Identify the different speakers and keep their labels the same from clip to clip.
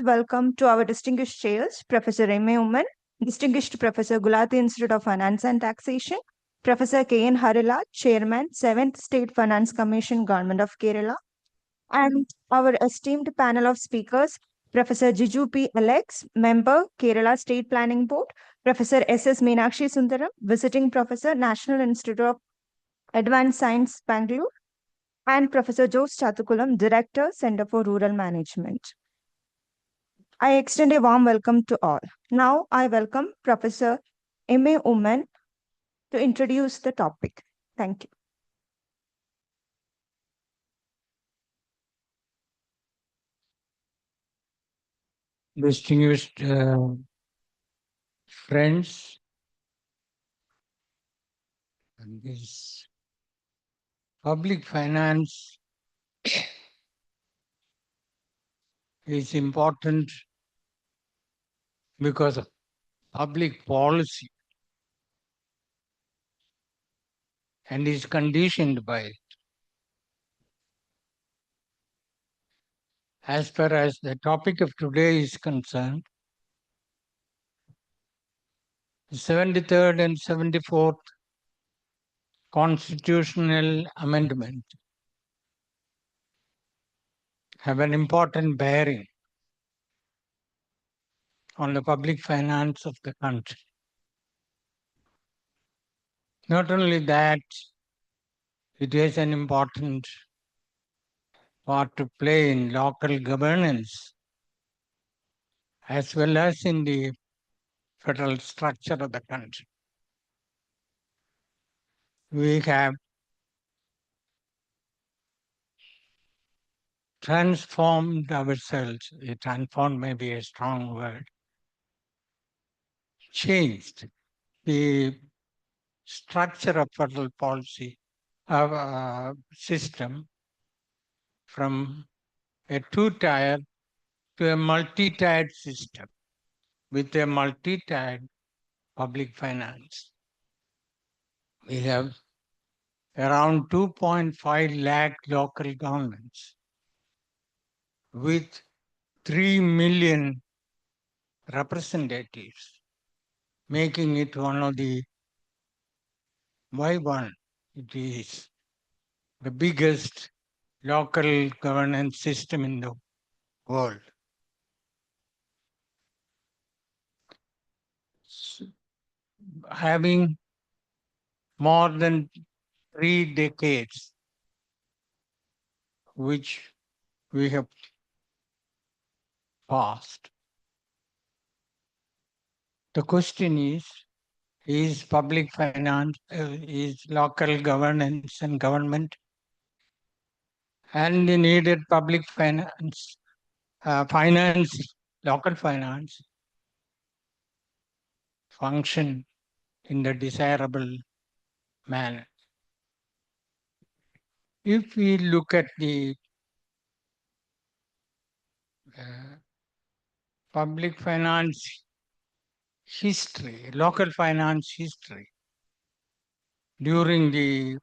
Speaker 1: welcome to our distinguished chairs, Professor M.A. Uman, Distinguished Professor Gulati Institute of Finance and Taxation, Professor K.N. Harila, Chairman, 7th State Finance Commission, Government of Kerala, and our esteemed panel of speakers, Professor Jiju P. Alex, Member, Kerala State Planning Board, Professor S.S. Meenakshi Sundaram, Visiting Professor, National Institute of Advanced Science, Bangalore, and Professor Jose Chatukulam, Director, Center for Rural Management. I extend a warm welcome to all. Now I welcome Professor M.A. Uman to introduce the topic. Thank you.
Speaker 2: Distinguished friends, this public finance is important because of public policy and is conditioned by it. As far as the topic of today is concerned, the 73rd and 74th constitutional amendment have an important bearing on the public finance of the country. Not only that, it has an important part to play in local governance as well as in the federal structure of the country. We have transformed ourselves. Transformed may be a strong word. Changed the structure of federal policy of system from a two-tier to a multi-tiered system with a multi-tiered public finance. We have around 2.5 lakh local governments with 3 million representatives, making it one of the, why one? It is the biggest local governance system in the world. Having more than 3 decades, which we have passed. The question is public finance, is local governance and government and the needed public finance, local finance function in the desirable manner. If we look at the public finance history, local finance history, during the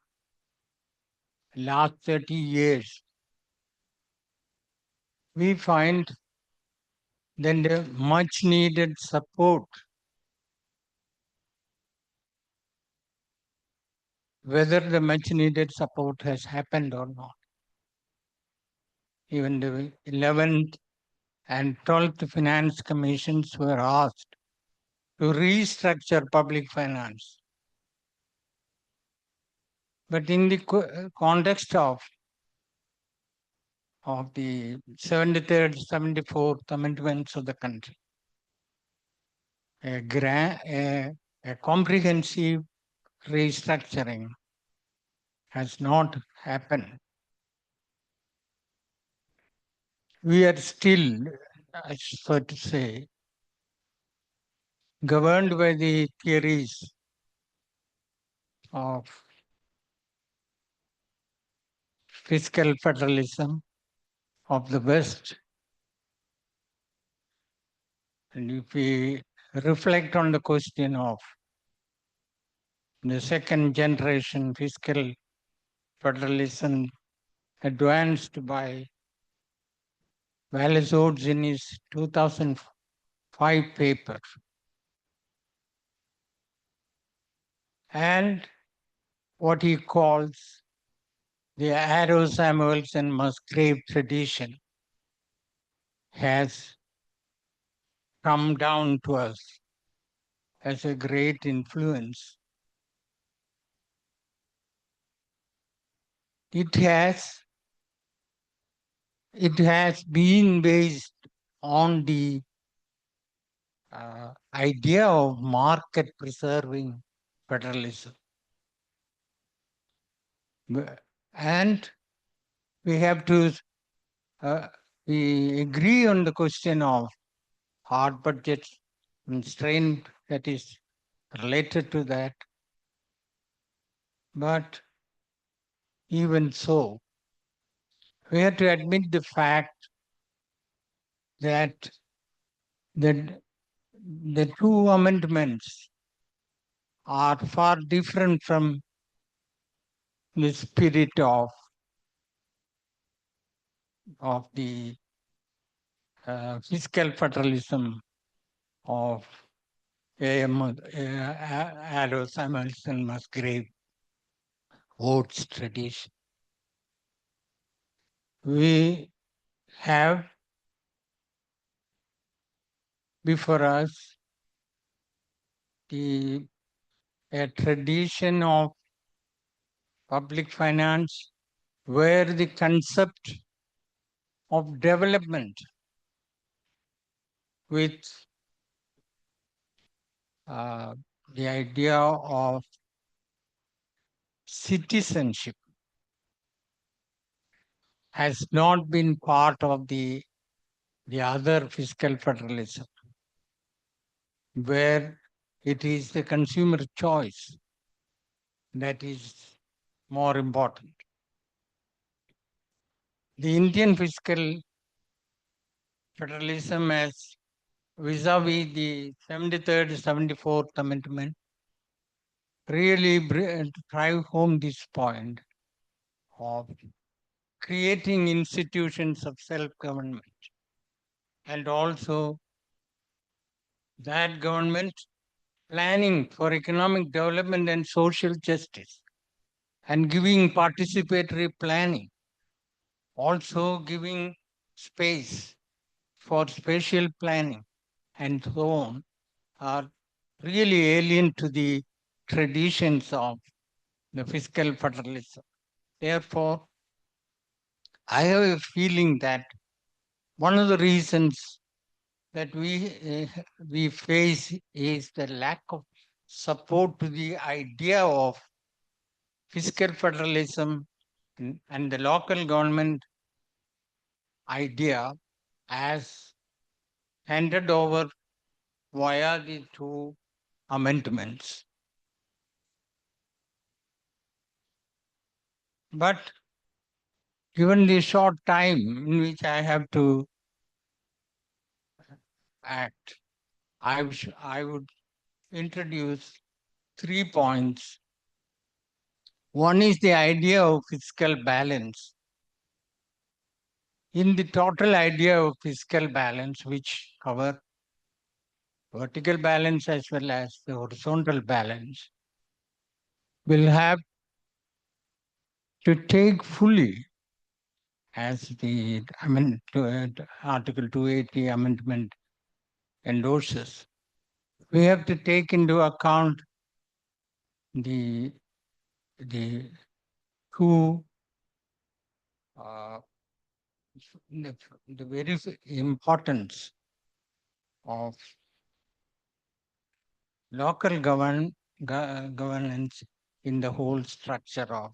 Speaker 2: last 30 years, we find then the much needed support, whether the much needed support has happened or not. Even the 11th and 12th finance commissions were asked to restructure public finance. But in the context of the 73rd, 74th amendments of the country, a comprehensive restructuring has not happened. We are still, so to say, governed by the theories of fiscal federalism of the West. And if we reflect on the question of the second generation fiscal federalism advanced by Wallace Oates in his 2005 paper. And what he calls the Arrow Samuelson Musgrave tradition has come down to us as a great influence. It has been based on the idea of market preserving federalism. And we have to we agree on the question of hard budgets and strain that is related to that. But even so, we have to admit the fact that the two amendments are far different from the spirit of the fiscal federalism of Arrow Samuelson Musgrave Oates tradition. We have before us a tradition of public finance where the concept of development with the idea of citizenship has not been part of the other fiscal federalism, where it is the consumer choice that is more important. The Indian fiscal federalism as vis-a-vis the 73rd, 74th Amendment really drive home this point of creating institutions of self-government and also that government planning for economic development and social justice and giving participatory planning, also giving space for spatial planning and so on, are really alien to the traditions of the fiscal federalism. Therefore, I have a feeling that one of the reasons that we face is the lack of support to the idea of fiscal federalism and the local government idea as handed over via the two amendments. But given the short time in which I have to act, I would introduce 3 points. One is the idea of fiscal balance. In the total idea of fiscal balance, which cover vertical balance as well as the horizontal balance, will have to take fully, as the Article 280 amendment endorses, we have to take into account the two the very importance of local governance in the whole structure of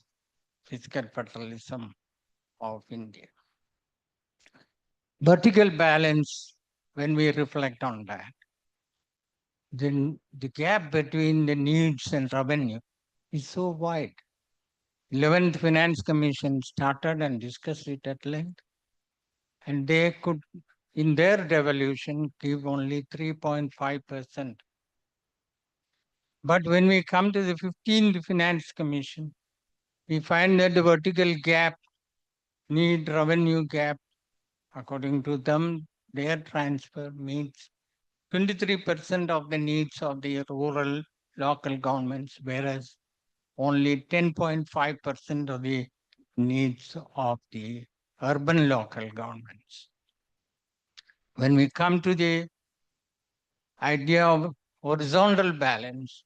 Speaker 2: fiscal federalism of India. Vertical balance, when we reflect on that, then the gap between the needs and revenue is so wide. 11th Finance Commission started and discussed it at length, and they could, in their devolution, give only 3.5%. But when we come to the 15th Finance Commission, we find that the vertical gap, need revenue gap, According to them, their transfer meets 23% of the needs of the rural local governments, whereas only 10.5% of the needs of the urban local governments. When we come to the idea of horizontal balance,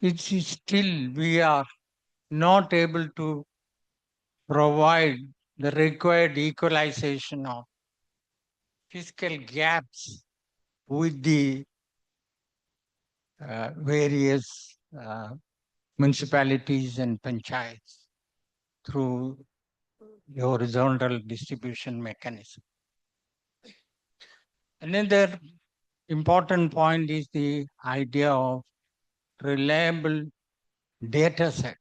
Speaker 2: it's still we are not able to provide the required equalization of fiscal gaps with the various municipalities and panchayats through the horizontal distribution mechanism. Another important point is the idea of reliable data set.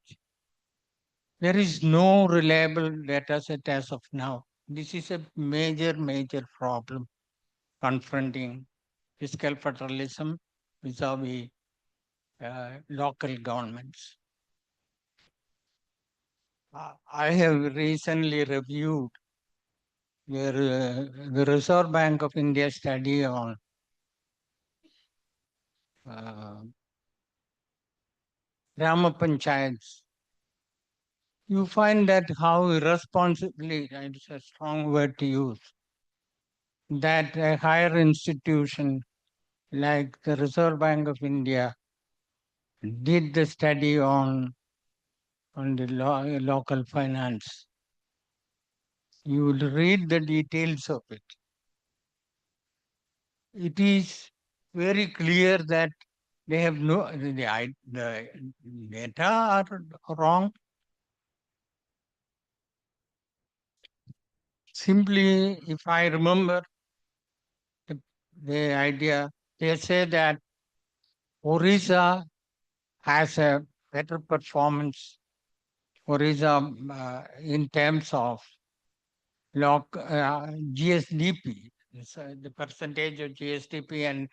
Speaker 2: There is no reliable data set as of now. This is a major problem confronting fiscal federalism vis-a-vis local governments. I have recently reviewed the Reserve Bank of India study on Grama Panchayats. You find that how irresponsibly, it's a strong word to use, that a higher institution like the Reserve Bank of India did the study on the local finance. You will read the details of it. It is very clear that they have the data are wrong. Simply, if I remember the idea, they say that Orissa has a better performance. Orissa, in terms of GSDP, the percentage of GSDP and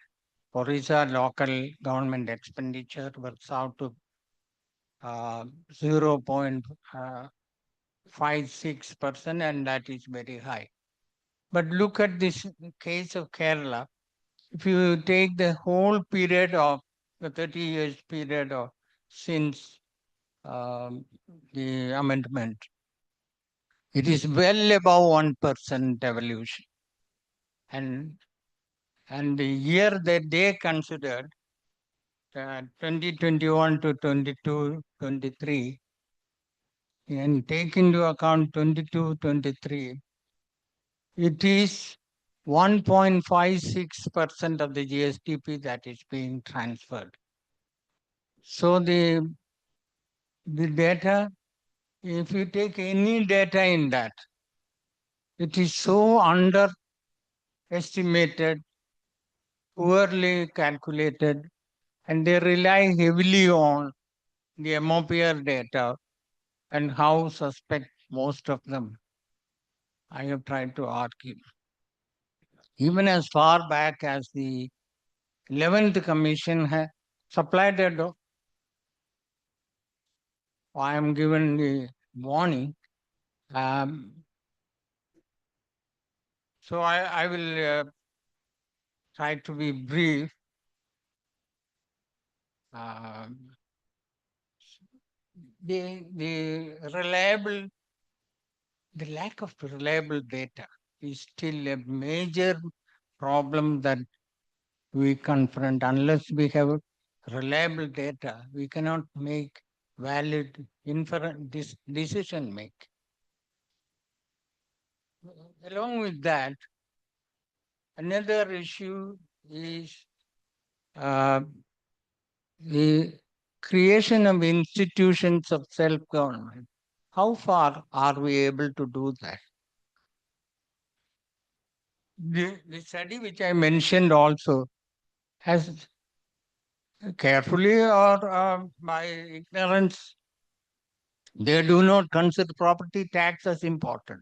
Speaker 2: Orissa local government expenditure works out to 0.56%, and that is very high. But look at this case of Kerala. If you take the whole period of the 30 years period of since the amendment, it is well above 1% evolution. And the year that they considered, 2021 to 22-23, and take into account 22-23, it is 1.56% of the GSDP that is being transferred. So the data, if you take any data in that, it is so underestimated, poorly calculated, and they rely heavily on the MOPR data and how suspect most of them. I have tried to argue. Even as far back as the 11th Commission has supplied a I am given the warning. So I will try to be brief. The lack of reliable data is still a major problem that we confront. Unless we have reliable data, we cannot make valid decision make. Along with that, another issue is the creation of institutions of self-government. How far are we able to do that? The study which I mentioned also has carefully or by ignorance, they do not consider property tax as important.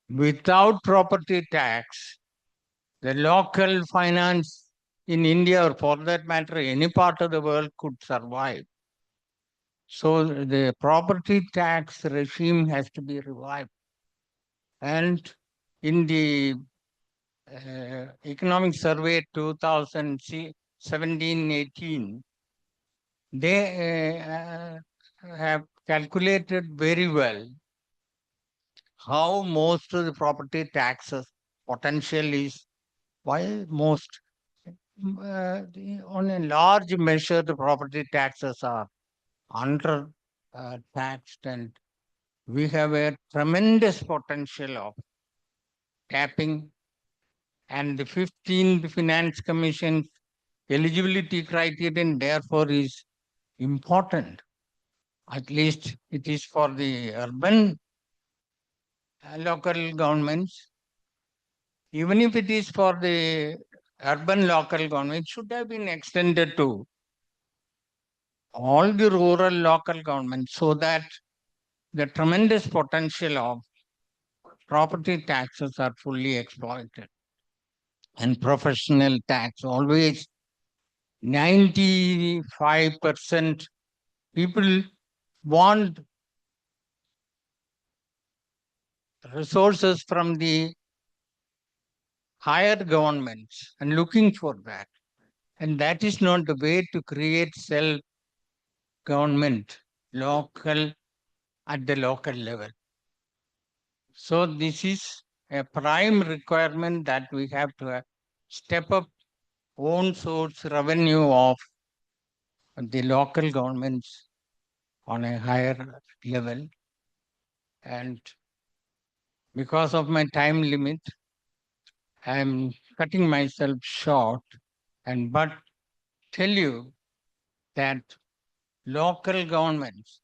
Speaker 2: Without property tax, the local finance in India, or for that matter, any part of the world, could survive. So the property tax regime has to be revived. And in the Economic Survey 2017-18, they have calculated very well how most of the property taxes potential is. Why most? On a large measure, the property taxes are under taxed, and we have a tremendous potential of tapping. And the 15th Finance Commission eligibility criterion, therefore, is important. At least it is for the urban local governments. Even if it is for the urban local government, it should have been extended to all the rural local governments so that the tremendous potential of property taxes are fully exploited. And professional tax, always 95% people want resources from the higher governments and looking for that. And that is not the way to create self government local at the local level. So this is a prime requirement that we have to step up own source revenue of the local governments on a higher level. And because of my time limit, I am cutting myself short, and but tell you that local governments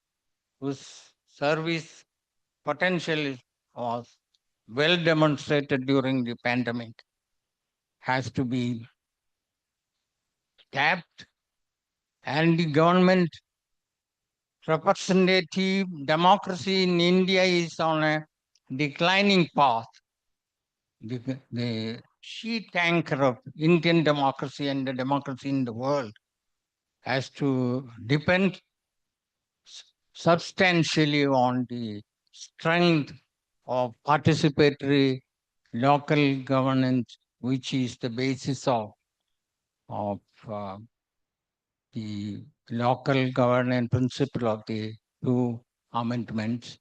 Speaker 2: whose service potential was well demonstrated during the pandemic has to be tapped, and the government representative democracy in India is on a declining path. The sheet anchor of Indian democracy and the democracy in the world has to depend substantially on the strength of participatory local governance, which is the basis of the local governance principle of the two amendments.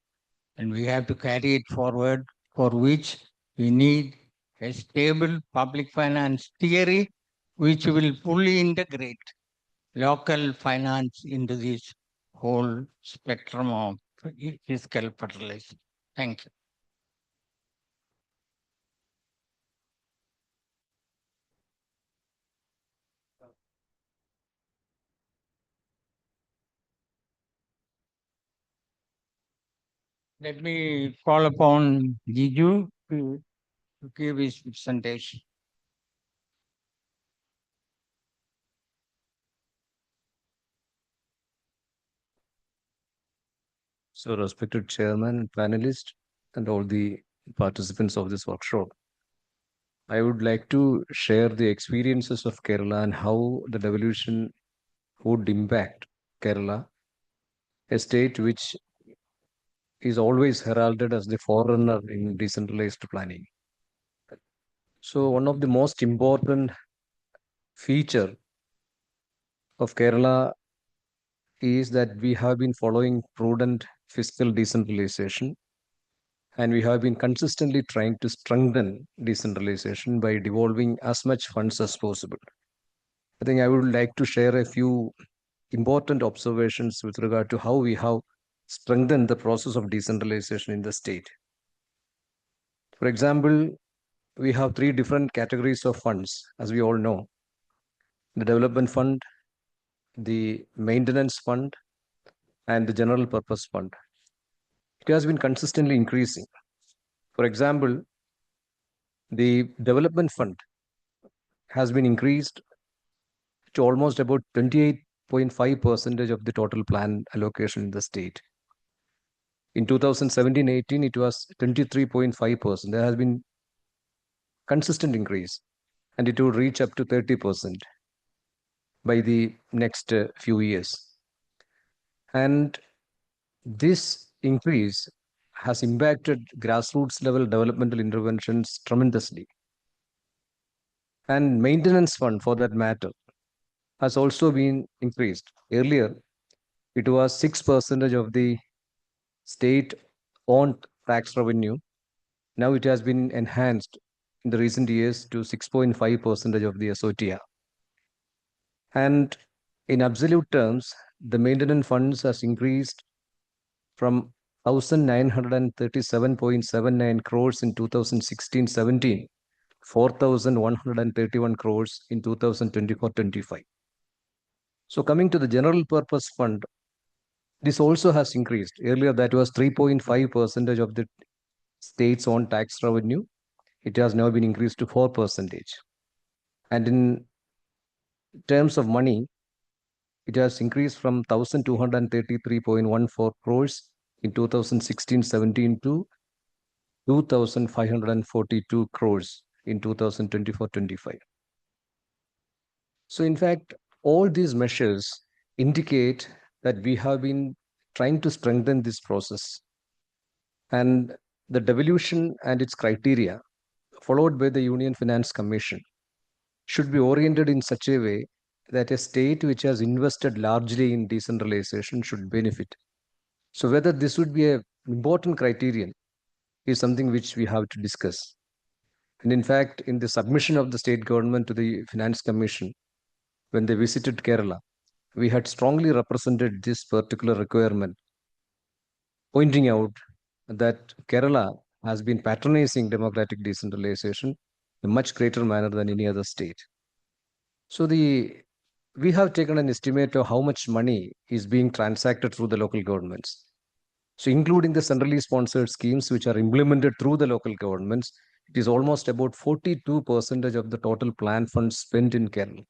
Speaker 2: And we have to carry it forward, for which we need a stable public finance theory which will fully integrate local finance into this whole spectrum of fiscal federalism. Thank you. Let me call upon Jiju to give his presentation.
Speaker 3: So, respected chairman, panelists, and all the participants of this workshop, I would like to share the experiences of Kerala and how the devolution would impact Kerala, a state which is always heralded as the forerunner in decentralized planning. So, one of the most important feature of Kerala is that we have been following prudent fiscal decentralization, and we have been consistently trying to strengthen decentralization by devolving as much funds as possible. I think I would like to share a few important observations with regard to how we have strengthened the process of decentralization in the state. For example, we have three different categories of funds, as we all know: the development fund, the maintenance fund, and the general purpose fund. It has been consistently increasing. For example, the development fund has been increased to almost about 28.5% of the total plan allocation in the state. In 2017-18, it was 23.5%. There has been consistent increase, and it will reach up to 30% by the next few years. And this increase has impacted grassroots level developmental interventions tremendously. And maintenance fund, for that matter, has also been increased. Earlier, it was 6% of the state owned tax revenue. Now it has been enhanced in the recent years to 6.5% of the SOTR. And in absolute terms, the maintenance funds has increased from 1,937.79 crores in 2016-17, 4,131 crores in 2024-25. So coming to the general purpose fund, this also has increased. Earlier, that was 3.5% of the state's own tax revenue. It has now been increased to 4%. And in terms of money, it has increased from 1,233.14 crores in 2016-17 to 2,542 crores in 2024-25. So in fact, all these measures indicate that we have been trying to strengthen this process. And the devolution and its criteria followed by the Union Finance Commission should be oriented in such a way that a state which has invested largely in decentralization should benefit. So whether this would be an important criterion is something which we have to discuss. And in fact, in the submission of the state government to the Finance Commission, when they visited Kerala, we had strongly represented this particular requirement, pointing out that Kerala has been patronizing democratic decentralization in a much greater manner than any other state. So we have taken an estimate of how much money is being transacted through the local governments. So including the centrally sponsored schemes which are implemented through the local governments, it is almost about 42% of the total plan funds spent in Kerala.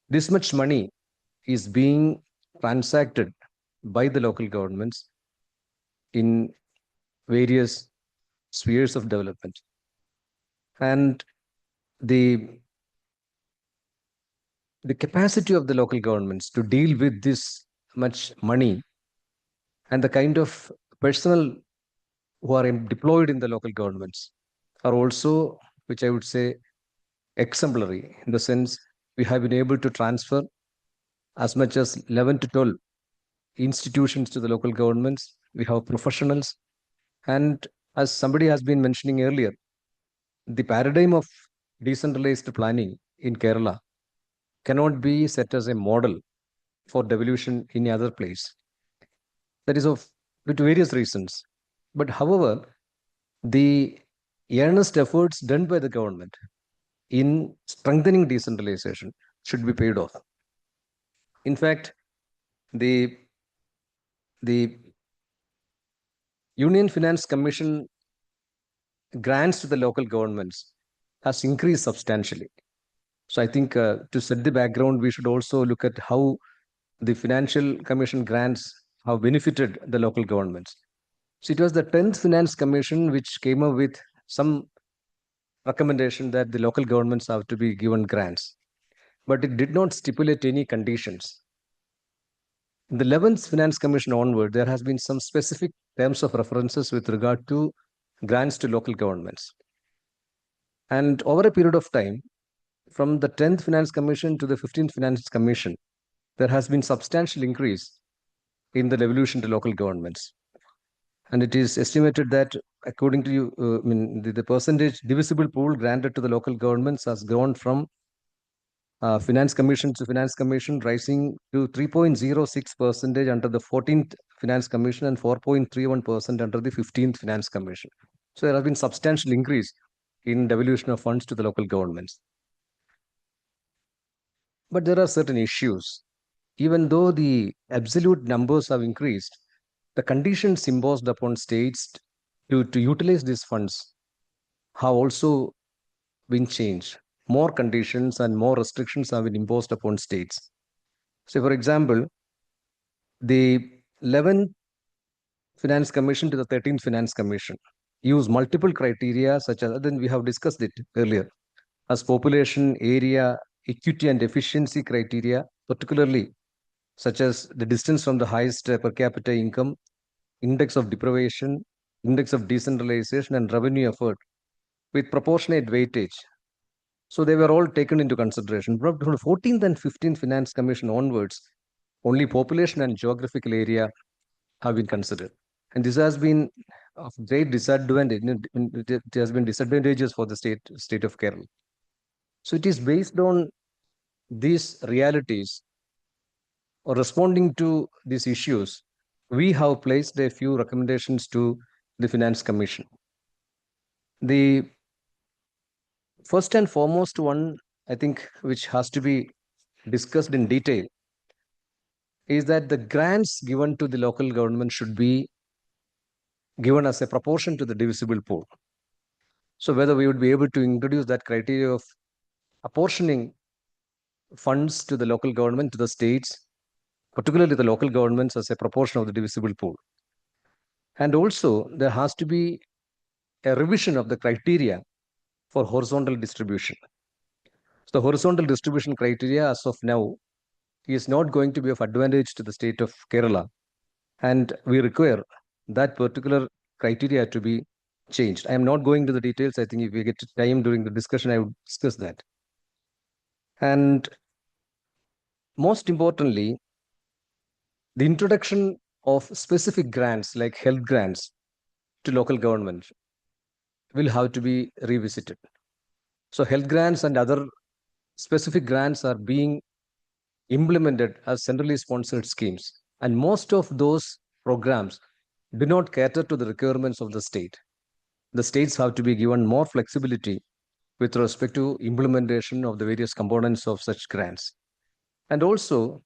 Speaker 3: This much money is being transacted by the local governments in various spheres of development. And the capacity of the local governments to deal with this much money and the kind of personnel who are deployed in the local governments are also, which I would say, exemplary, in the sense we have been able to transfer as much as 11 to 12 institutions to the local governments. We have professionals. And as somebody has been mentioning earlier, the paradigm of decentralized planning in Kerala cannot be set as a model for devolution in any other place. That is of with various reasons. But however, the earnest efforts done by the government in strengthening decentralization should be paid off. In fact, the Union Finance Commission grants to the local governments has increased substantially. So I think to set the background, we should also look at how the Financial Commission grants have benefited the local governments. So it was the 10th Finance Commission which came up with some recommendation that the local governments have to be given grants, but it did not stipulate any conditions. In the 11th Finance Commission onward, there has been some specific terms of references with regard to grants to local governments. And over a period of time, from the 10th Finance Commission to the 15th Finance Commission, there has been substantial increase in the devolution to local governments. And it is estimated that according to you, the percentage divisible pool granted to the local governments has grown from Finance Commission to Finance Commission, rising to 3.06% under the 14th Finance Commission and 4.31% under the 15th Finance Commission. So there has been substantial increase in devolution of funds to the local governments. But there are certain issues. Even though the absolute numbers have increased, the conditions imposed upon states to utilize these funds have also been changed. More conditions and more restrictions have been imposed upon states. So, for example, the 11th Finance Commission to the 13th Finance Commission use multiple criteria, such as, then we have discussed it earlier, as population, area, equity, and efficiency criteria, particularly such as the distance from the highest per capita income, index of deprivation, index of decentralization and revenue effort with proportionate weightage. So they were all taken into consideration. From the 14th and 15th Finance Commission onwards, only population and geographical area have been considered. And this has been of great disadvantage. It has been disadvantageous for the state of Kerala. So it is based on these realities or responding to these issues, we have placed a few recommendations to the Finance Commission. The first and foremost one, I think, which has to be discussed in detail is that the grants given to the local government should be given as a proportion to the divisible pool. So whether we would be able to introduce that criteria of apportioning funds to the local government, to the states, particularly the local governments, as a proportion of the divisible pool. And also there has to be a revision of the criteria for horizontal distribution. So the horizontal distribution criteria as of now is not going to be of advantage to the state of Kerala. And we require that particular criteria to be changed. I am not going to the details. I think if we get time during the discussion, I would discuss that. And most importantly, the introduction of specific grants like health grants to local government will have to be revisited. So health grants and other specific grants are being implemented as centrally sponsored schemes. And most of those programs do not cater to the requirements of the state. The states have to be given more flexibility with respect to implementation of the various components of such grants. And also,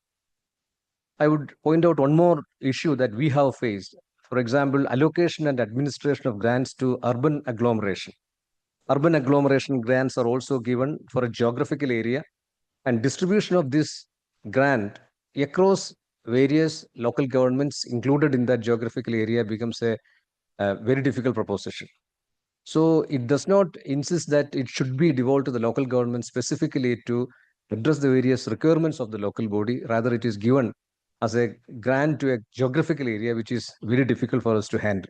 Speaker 3: I would point out one more issue that we have faced. For example, allocation and administration of grants to urban agglomeration. Urban agglomeration grants are also given for a geographical area, and distribution of this grant across various local governments included in that geographical area becomes a very difficult proposition. So it does not insist that it should be devolved to the local government specifically to address the various requirements of the local body. Rather, it is given as a grant to a geographical area, which is very difficult for us to handle.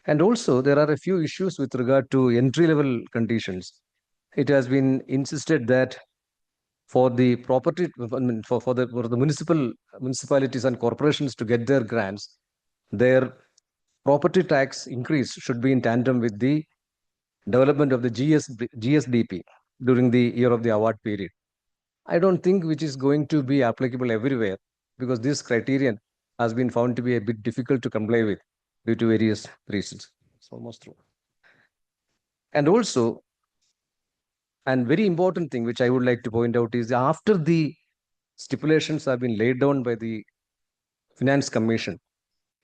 Speaker 3: And also, there are a few issues with regard to entry level conditions. It has been insisted that for the property, I mean, for the municipalities and corporations to get their grants, their property tax increase should be in tandem with the development of the GSDP during the year of the award period. I don't think which is going to be applicable everywhere because this criterion has been found to be a bit difficult to comply with due to various reasons. It's almost true. And also, and very important thing which I would like to point out is after the stipulations have been laid down by the Finance Commission,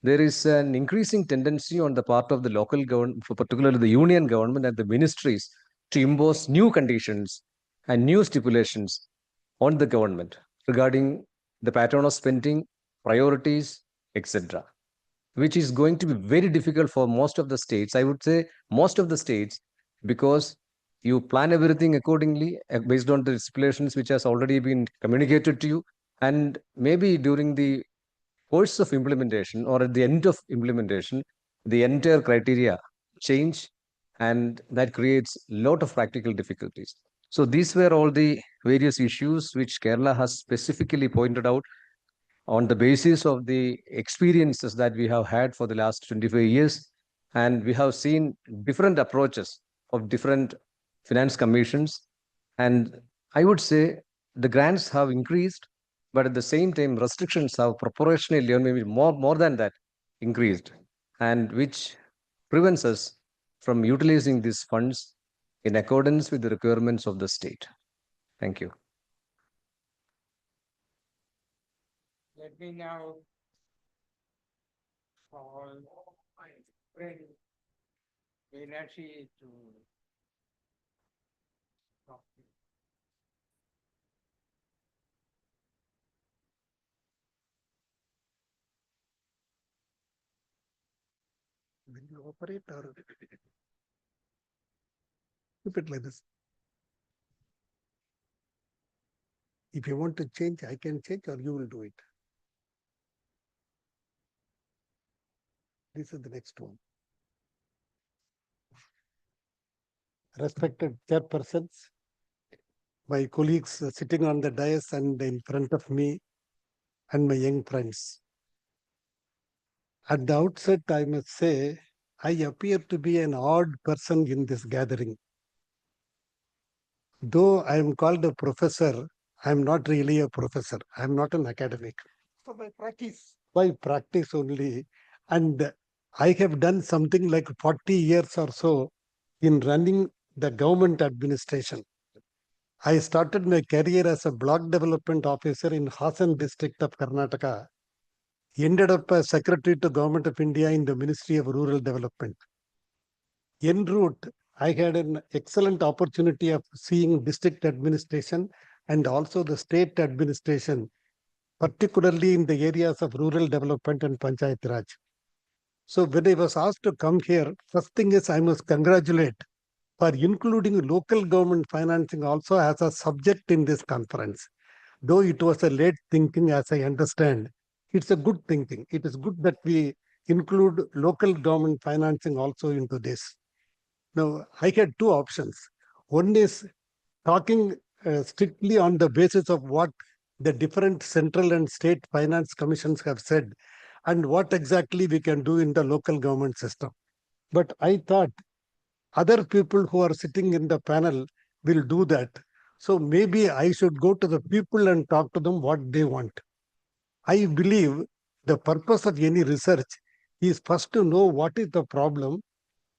Speaker 3: there is an increasing tendency on the part of the local government, particularly the union government and the ministries, to impose new conditions and new stipulations on the government regarding the pattern of spending, priorities, etc., which is going to be very difficult for most of the states. I would say most of the states, because you plan everything accordingly based on the stipulations which has already been communicated to you, and maybe during the course of implementation or at the end of implementation, the entire criteria change, and that creates a lot of practical difficulties. So these were all the various issues which Kerala has specifically pointed out on the basis of the experiences that we have had for the last 25 years. And we have seen different approaches of different finance commissions. And I would say the grants have increased, but at the same time, restrictions have proportionally, or maybe more than that, increased, and which prevents us from utilizing these funds in accordance with the requirements of the state. Thank you.
Speaker 2: Let me now call my friend Meenakshi to talk.
Speaker 4: Will you operate or keep it like this? If you want to change, I can change or you will do it. This is the next one. respected chairpersons, my colleagues sitting on the dais and in front of me, and my young friends. At the outset, I must say, I appear to be an odd person in this gathering. Though I am called a professor, I am not really a professor. I am not an academic. So by practice only, and I have done something like 40 years or so in running the government administration. I started my career as a block development officer in Hassan district of Karnataka, ended up as Secretary to Government of India in the Ministry of Rural Development. En route, I had an excellent opportunity of seeing district administration and also the state administration, particularly in the areas of rural development and Panchayat Raj. So when I was asked to come here, first thing is I must congratulate for including local government financing also as a subject in this conference. Though it was a late thinking, as I understand, it's a good thinking. It is good that we include local government financing also into this. Now, I had two options. One is talking strictly on the basis of what the different central and state finance commissions have said and what exactly we can do in the local government system. But I thought other people who are sitting in the panel will do that. So maybe I should go to the people and talk to them what they want. I believe the purpose of any research is first to know what is the problem,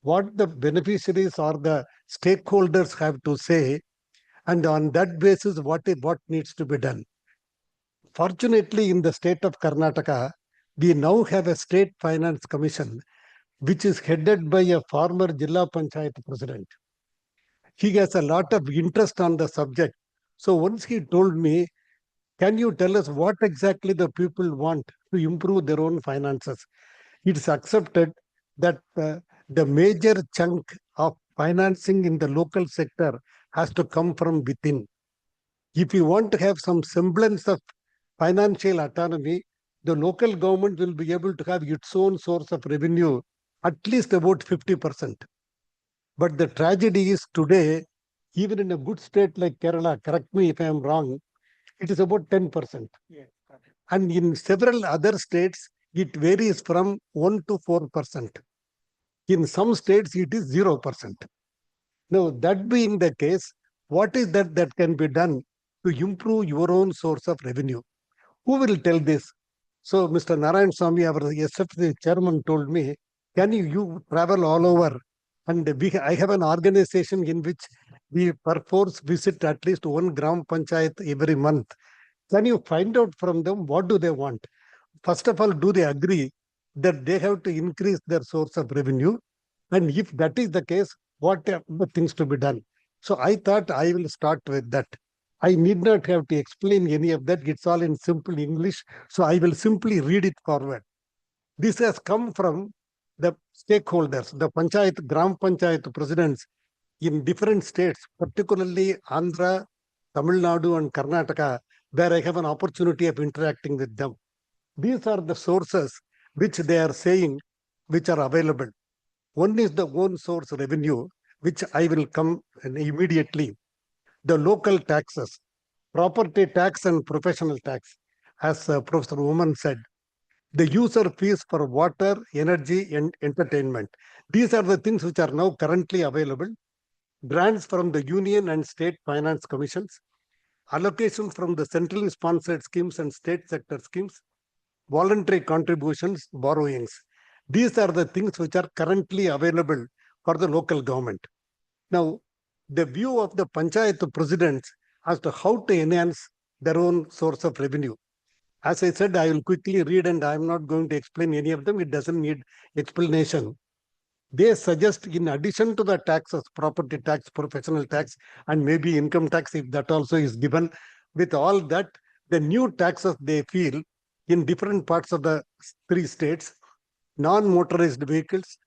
Speaker 4: what the beneficiaries or the stakeholders have to say, and on that basis, what needs to be done. Fortunately, in the state of Karnataka, we now have a state finance commission, which is headed by a former Jilla Panchayat president. He has a lot of interest on the subject. So once he told me, can you tell us what exactly the people want to improve their own finances? It's accepted that the major chunk of financing in the local sector has to come from within. If you want to have some semblance of financial autonomy, the local government will be able to have its own source of revenue, at least about 50%. But the tragedy is today, even in a good state like Kerala, correct me if I am wrong, it is about 10%. Yes. And in several other states, it varies from 1 to 4%. In some states, it is 0%. Now, that being the case, what is that can be done to improve your own source of revenue? Who will tell this? So, Mr. Narayan Swamy, our SFC chairman, told me, can you travel all over? And I have an organization in which we perforce visit at least one Gram Panchayat every month. Can you find out from them what do they want? First of all, do they agree that they have to increase their source of revenue? And if that is the case, what are the things to be done? So I thought I will start with that. I need not have to explain any of that. It's all in simple English. So I will simply read it forward. This has come from the stakeholders, the Panchayat, Gram Panchayat presidents in different states, particularly Andhra, Tamil Nadu, and Karnataka, where I have an opportunity of interacting with them. These are the sources which they are saying which are available. One is the own source revenue, which I will come immediately. The local taxes, property tax and professional tax, as Professor Oman said. The user fees for water, energy, and entertainment. These are the things which are now currently available. Grants from the union and state finance commissions, allocations from the centrally sponsored schemes and state sector schemes, voluntary contributions, borrowings. These are the things which are currently available for the local government. Now, the view of the Panchayat presidents as to how to enhance their own source of revenue. As I said, I will quickly read and I am not going to explain any of them. It doesn't need explanation. They suggest, in addition to the taxes, property tax, professional tax, and maybe income tax, if that also is given, with all that, the new taxes they feel in different parts of the three states, non-motorized vehicles,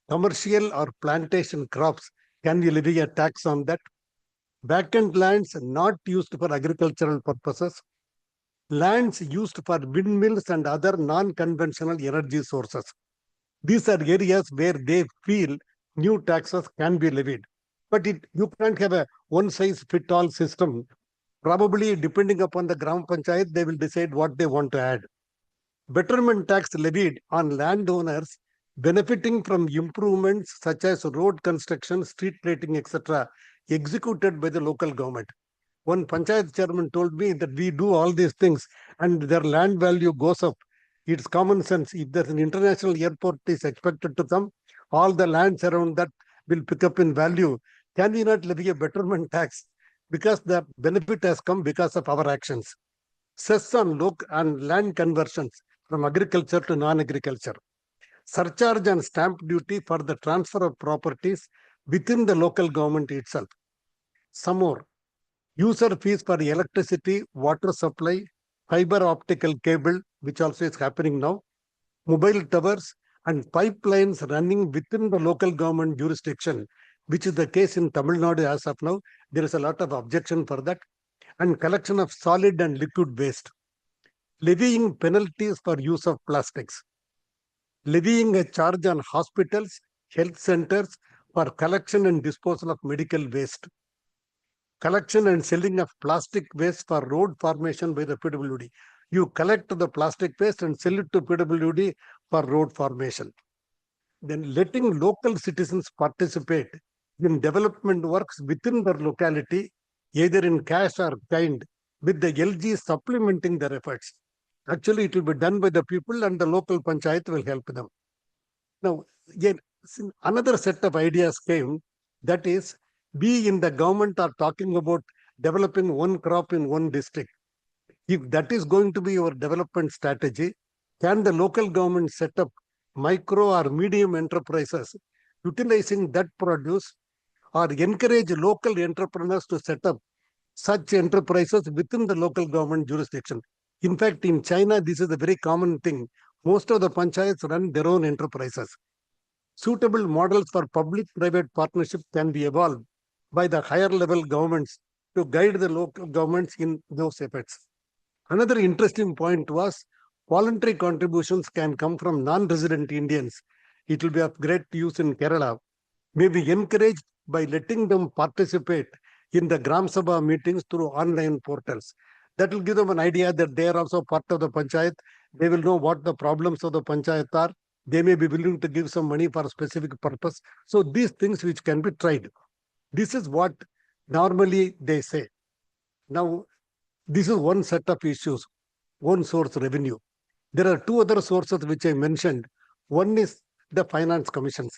Speaker 4: commercial or plantation crops, can you levy a tax on that? Vacant lands not used for agricultural purposes, lands used for windmills and other non-conventional energy sources. These are areas where they feel new taxes can be levied. But you can't have a one-size-fit-all system. Probably, depending upon the Gram Panchayat, they will decide what they want to add. Betterment tax levied on landowners benefiting from improvements such as road construction, street lighting, etc., executed by the local government. One panchayat chairman told me that we do all these things and their land value goes up. It's common sense. If there's an international airport is expected to come, all the lands around that will pick up in value. Can we not levy a betterment tax? Because the benefit has come because of our actions. Cess on land conversions from agriculture to non-agriculture. Surcharge and stamp duty for the transfer of properties within the local government itself. Some more. User fees for electricity, water supply, fiber optical cable, which also is happening now, mobile towers, and pipelines running within the local government jurisdiction, which is the case in Tamil Nadu as of now. There is a lot of objection for that. And collection of solid and liquid waste. Levying penalties for use of plastics. Levying a charge on hospitals, health centers for collection and disposal of medical waste. Collection and selling of plastic waste for road formation by the PWD. You collect the plastic waste and sell it to PWD for road formation. Then letting local citizens participate in development works within their locality, either in cash or kind, with the LG supplementing their efforts. Actually, it will be done by the people and the local panchayat will help them. Now, again, another set of ideas came, that is, we in the government are talking about developing one crop in one district. If that is going to be your development strategy, can the local government set up micro or medium enterprises utilizing that produce, or encourage local entrepreneurs to set up such enterprises within the local government jurisdiction? In fact, in China, this is a very common thing. Most of the panchayats run their own enterprises. Suitable models for public-private partnership can be evolved by the higher level governments to guide the local governments in those efforts. Another interesting point was voluntary contributions can come from non-resident Indians. It will be of great use in Kerala. May be encouraged by letting them participate in the Gram Sabha meetings through online portals. That will give them an idea that they are also part of the panchayat. They will know what the problems of the panchayat are. They may be willing to give some money for a specific purpose. So these things which can be tried. This is what normally they say. Now, this is one set of issues, one source revenue. There are two other sources which I mentioned. One is the finance commissions.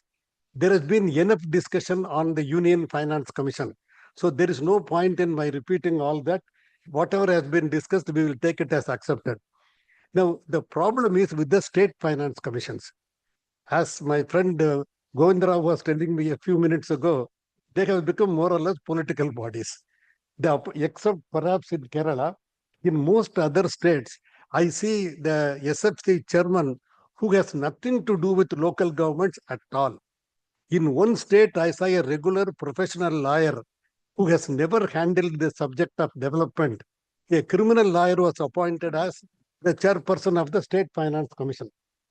Speaker 4: There has been enough discussion on the Union Finance Commission. So there is no point in my repeating all that. Whatever has been discussed, we will take it as accepted. Now, the problem is with the state finance commissions. As my friend Govindra was telling me a few minutes ago, they have become more or less political bodies. Except perhaps in Kerala, in most other states, I see the SFC chairman who has nothing to do with local governments at all. In one state, I saw a regular professional lawyer who has never handled the subject of development. A criminal lawyer was appointed as the chairperson of the State Finance Commission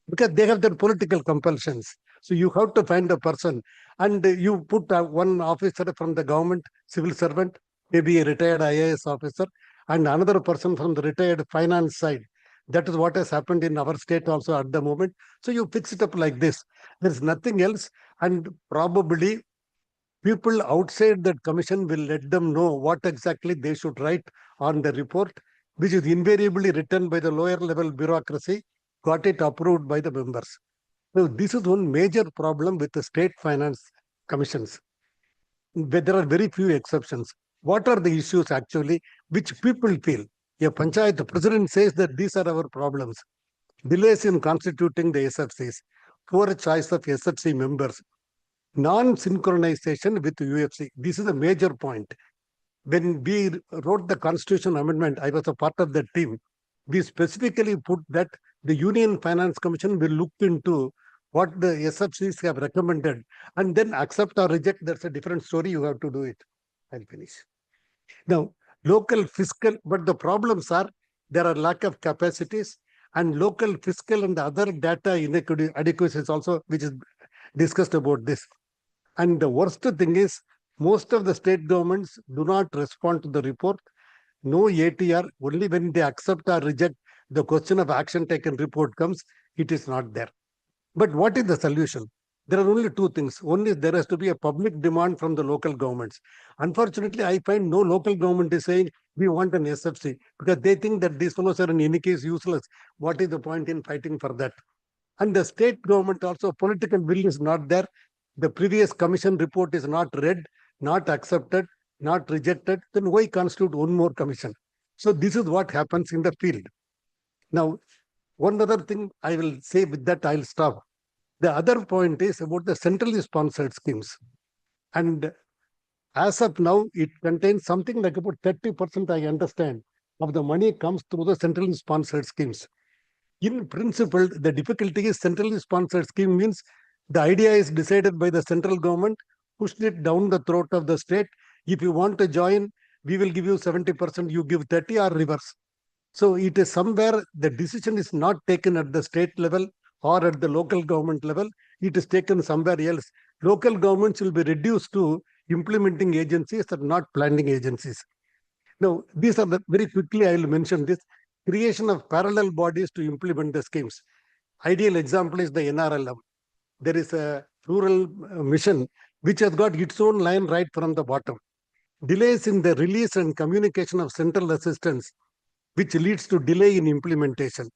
Speaker 4: because they have their political compulsions. So you have to find a person and you put one officer from the government, civil servant, maybe a retired IAS officer, and another person from the retired finance side. That is what has happened in our state also at the moment. So you fix it up like this. There's nothing else. And probably people outside that commission will let them know what exactly they should write on the report, which is invariably written by the lower level bureaucracy, got it approved by the members. So this is one major problem with the state finance commissions. But there are very few exceptions. What are the issues actually which people feel? A panchayat president says that these are our problems. Delays in constituting the SFCs, poor choice of SFC members, non-synchronization with UFC. This is a major point. When we wrote the constitution amendment, I was a part of that team. We specifically put that the Union Finance Commission will look into what the SFCs have recommended and then accept or reject. That's a different story. You have to do it. I'll finish. Now, local fiscal, but the problems are there are lack of capacities and local fiscal and other data inadequacies also, which is discussed about this. And the worst thing is Most of the state governments do not respond to the report. No ATR, only when they accept or reject the question of action taken report comes, it is not there. But what is the solution? There are only two things. One is there has to be a public demand from the local governments. Unfortunately, I find no local government is saying we want an SFC because they think that these fellows are in any case useless. What is the point in fighting for that? And the state government also, political will is not there. The previous commission report is not read, not accepted, not rejected. Then why constitute one more commission? So this is what happens in the field. Now, one other thing I will say, with that I'll stop. The other point is about the centrally sponsored schemes. And as of now, it contains something like about 30%, I understand, of the money comes through the centrally sponsored schemes. In principle, the difficulty is centrally sponsored scheme means the idea is decided by the central government, pushed it down the throat of the state. If you want to join, we will give you 70%, you give 30 or reverse. So it is somewhere the decision is not taken at the state level or at the local government level. It is taken somewhere else. Local governments will be reduced to implementing agencies and not planning agencies. Now, these are the very quickly I will mention this creation of parallel bodies to implement the schemes. Ideal example is the NRLM. There is a rural mission which has got its own line right from the bottom. Delays in the release and communication of central assistance, which leads to delay in implementation.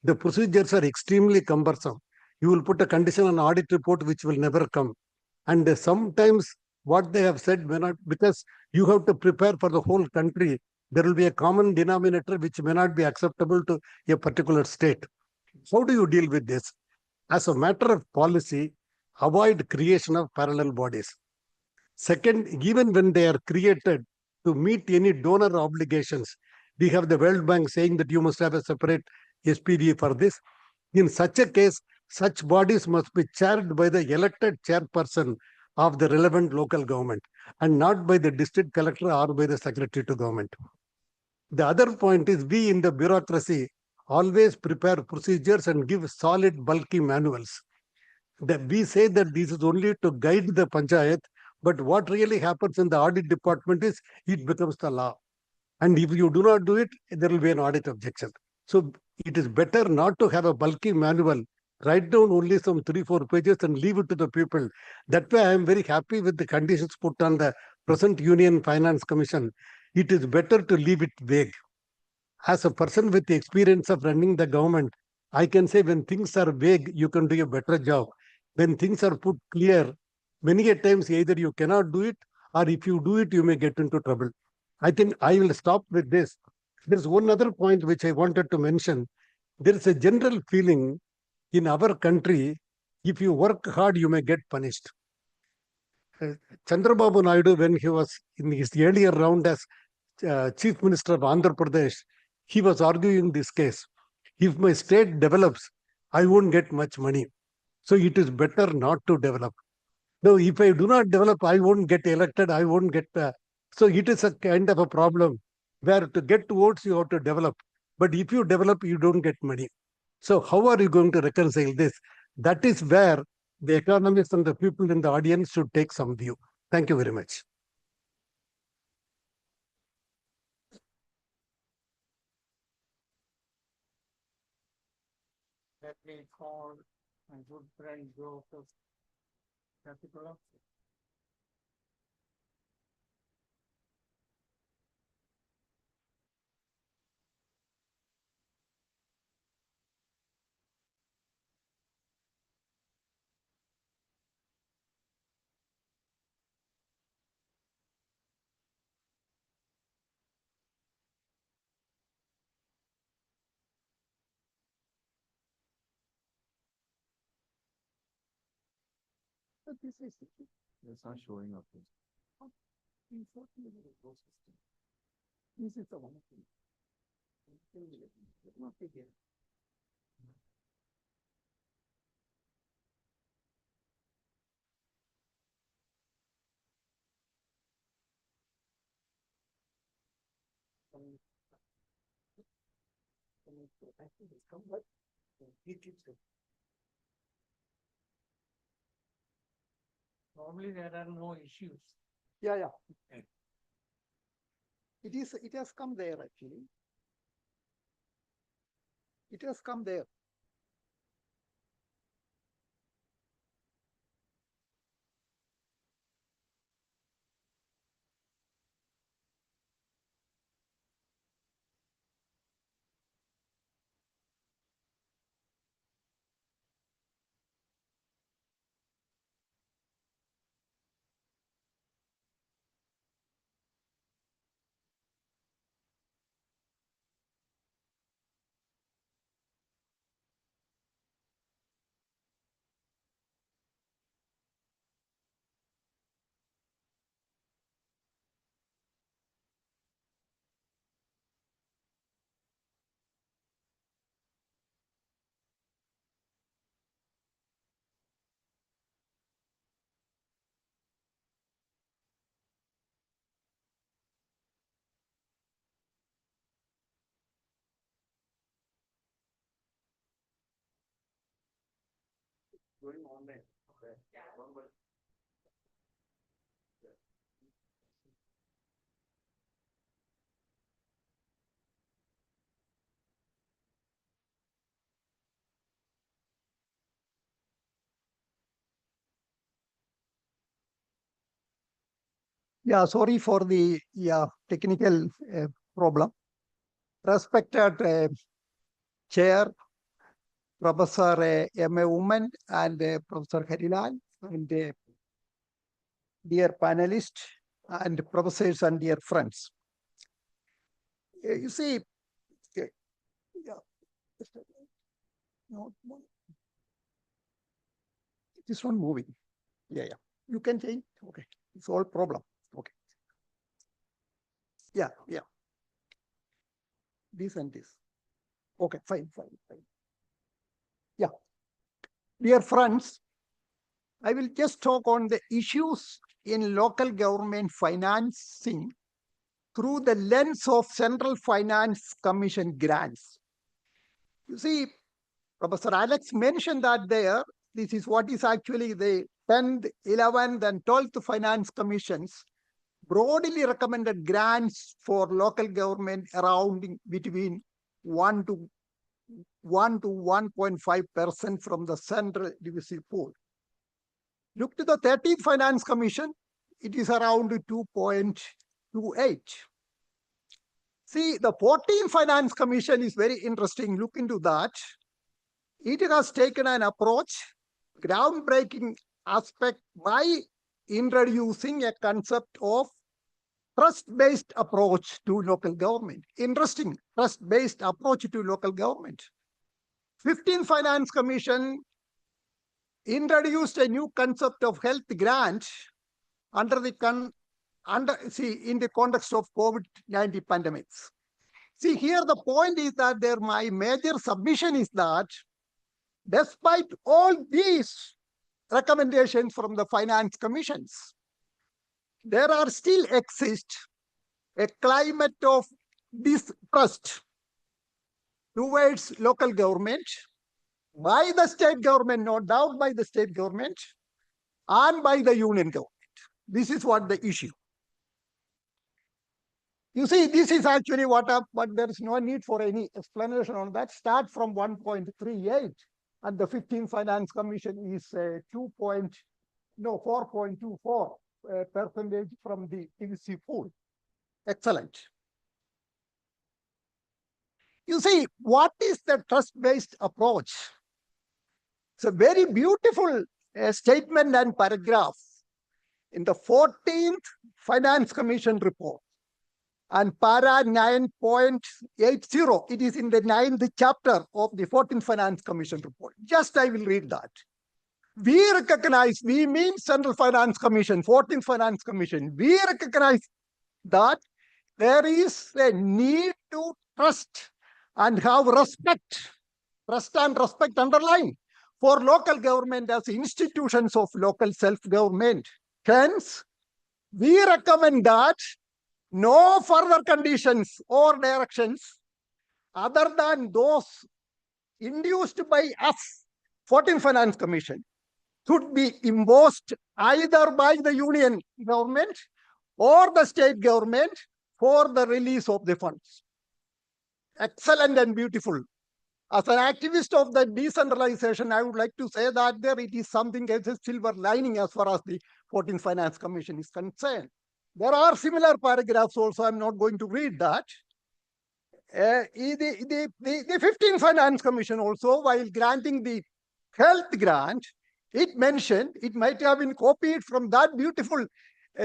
Speaker 4: The procedures are extremely cumbersome. You will put a condition on audit report which will never come. And sometimes what they have said may not, because you have to prepare for the whole country, there will be a common denominator which may not be acceptable to a particular state. How do you deal with this? As a matter of policy, avoid creation of parallel bodies. Second, even when they are created to meet any donor obligations, we have the World Bank saying that you must have a separate SPV for this. In such a case, such bodies must be chaired by the elected chairperson of the relevant local government and not by the district collector or by the secretary to government. The other point is we in the bureaucracy always prepare procedures and give solid, bulky manuals. That we say that this is only to guide the panchayat, but what really happens in the audit department is it becomes the law. And if you do not do it, there will be an audit objection. So it is better not to have a bulky manual. Write down only some 3-4 pages and leave it to the people. That way, I am very happy with the conditions put on the present Union Finance Commission. It is better to leave it vague. As a person with the experience of running the government, I can say when things are vague, you can do a better job. When things are put clear, many a times either you cannot do it or if you do it, you may get into trouble. I think I will stop with this. There's one other point which I wanted to mention. There is a general feeling in our country, if you work hard, you may get punished. Chandrababu Naidu, when he was in his earlier round as Chief Minister of Andhra Pradesh, he was arguing this case. If my state develops, I won't get much money. So it is better not to develop. Now, if I do not develop, I won't get elected, I won't get. So it is a kind of a problem where to get votes, you have to develop. But if you develop, you don't get money. So how are you going to reconcile this? That is where the economists and the people in the audience should take some view. Thank you very much.
Speaker 2: Let me call my good friend Joe Capital.
Speaker 3: It's not showing up.
Speaker 2: This is the one. Not again. Normally there are no issues.
Speaker 4: Yeah. It has come there actually. It has come there. Going online. Okay. Yeah, sorry for the technical problem. Respected Chair, Professor M.A. Woman and Professor Harilan and dear panelists and professors and dear friends. You see, yeah, no, it is not moving. Yeah. You can change. Okay, it's all problem. Okay. Yeah. This and this. Okay, fine. Yeah. Dear friends, I will just talk on the issues in local government financing through the lens of Central Finance Commission grants. You see, Professor Alex mentioned that there, this is what is actually the 10th, 11th, and 12th Finance Commissions broadly recommended grants for local government around between 1 to 1.5% from the central divisive pool. Look to the 13th Finance Commission, it is around 2.28. See, the 14th Finance Commission is very interesting. Look into that. It has taken an approach, groundbreaking aspect by introducing a concept of trust-based approach to local government. Interesting, trust-based approach to local government. 15th Finance Commission introduced a new concept of health grant in the context of COVID-19 pandemics. See, here the point is that my major submission is that despite all these recommendations from the finance commissions, there are still exist a climate of distrust towards local government by the state government, no doubt by the state government, and by the union government. This is what the issue. You see, this is actually but there is no need for any explanation on that. Start from 1.38, and the 15th Finance Commission is 4.24 percentage from the TVC pool. Excellent. You see, what is the trust-based approach? It's a very beautiful statement and paragraph in the 14th Finance Commission report. And para 9.80, it is in the 9th chapter of the 14th Finance Commission report. Just I will read that. We mean Central Finance Commission, 14th Finance Commission. We recognize that there is a need to trust and have respect, trust and respect underlined for local government as institutions of local self-government. Hence, we recommend that no further conditions or directions other than those induced by us, 14th Finance Commission, should be imposed either by the union government
Speaker 5: or the state government for the release of the funds. Excellent and beautiful. As an activist of the decentralization, I would like to say that there it is something as a silver lining as far as the 14th Finance Commission is concerned. There are similar paragraphs also. I'm not going to read that. The 15th Finance Commission also, while granting the health grant, it mentioned, it might have been copied from that beautiful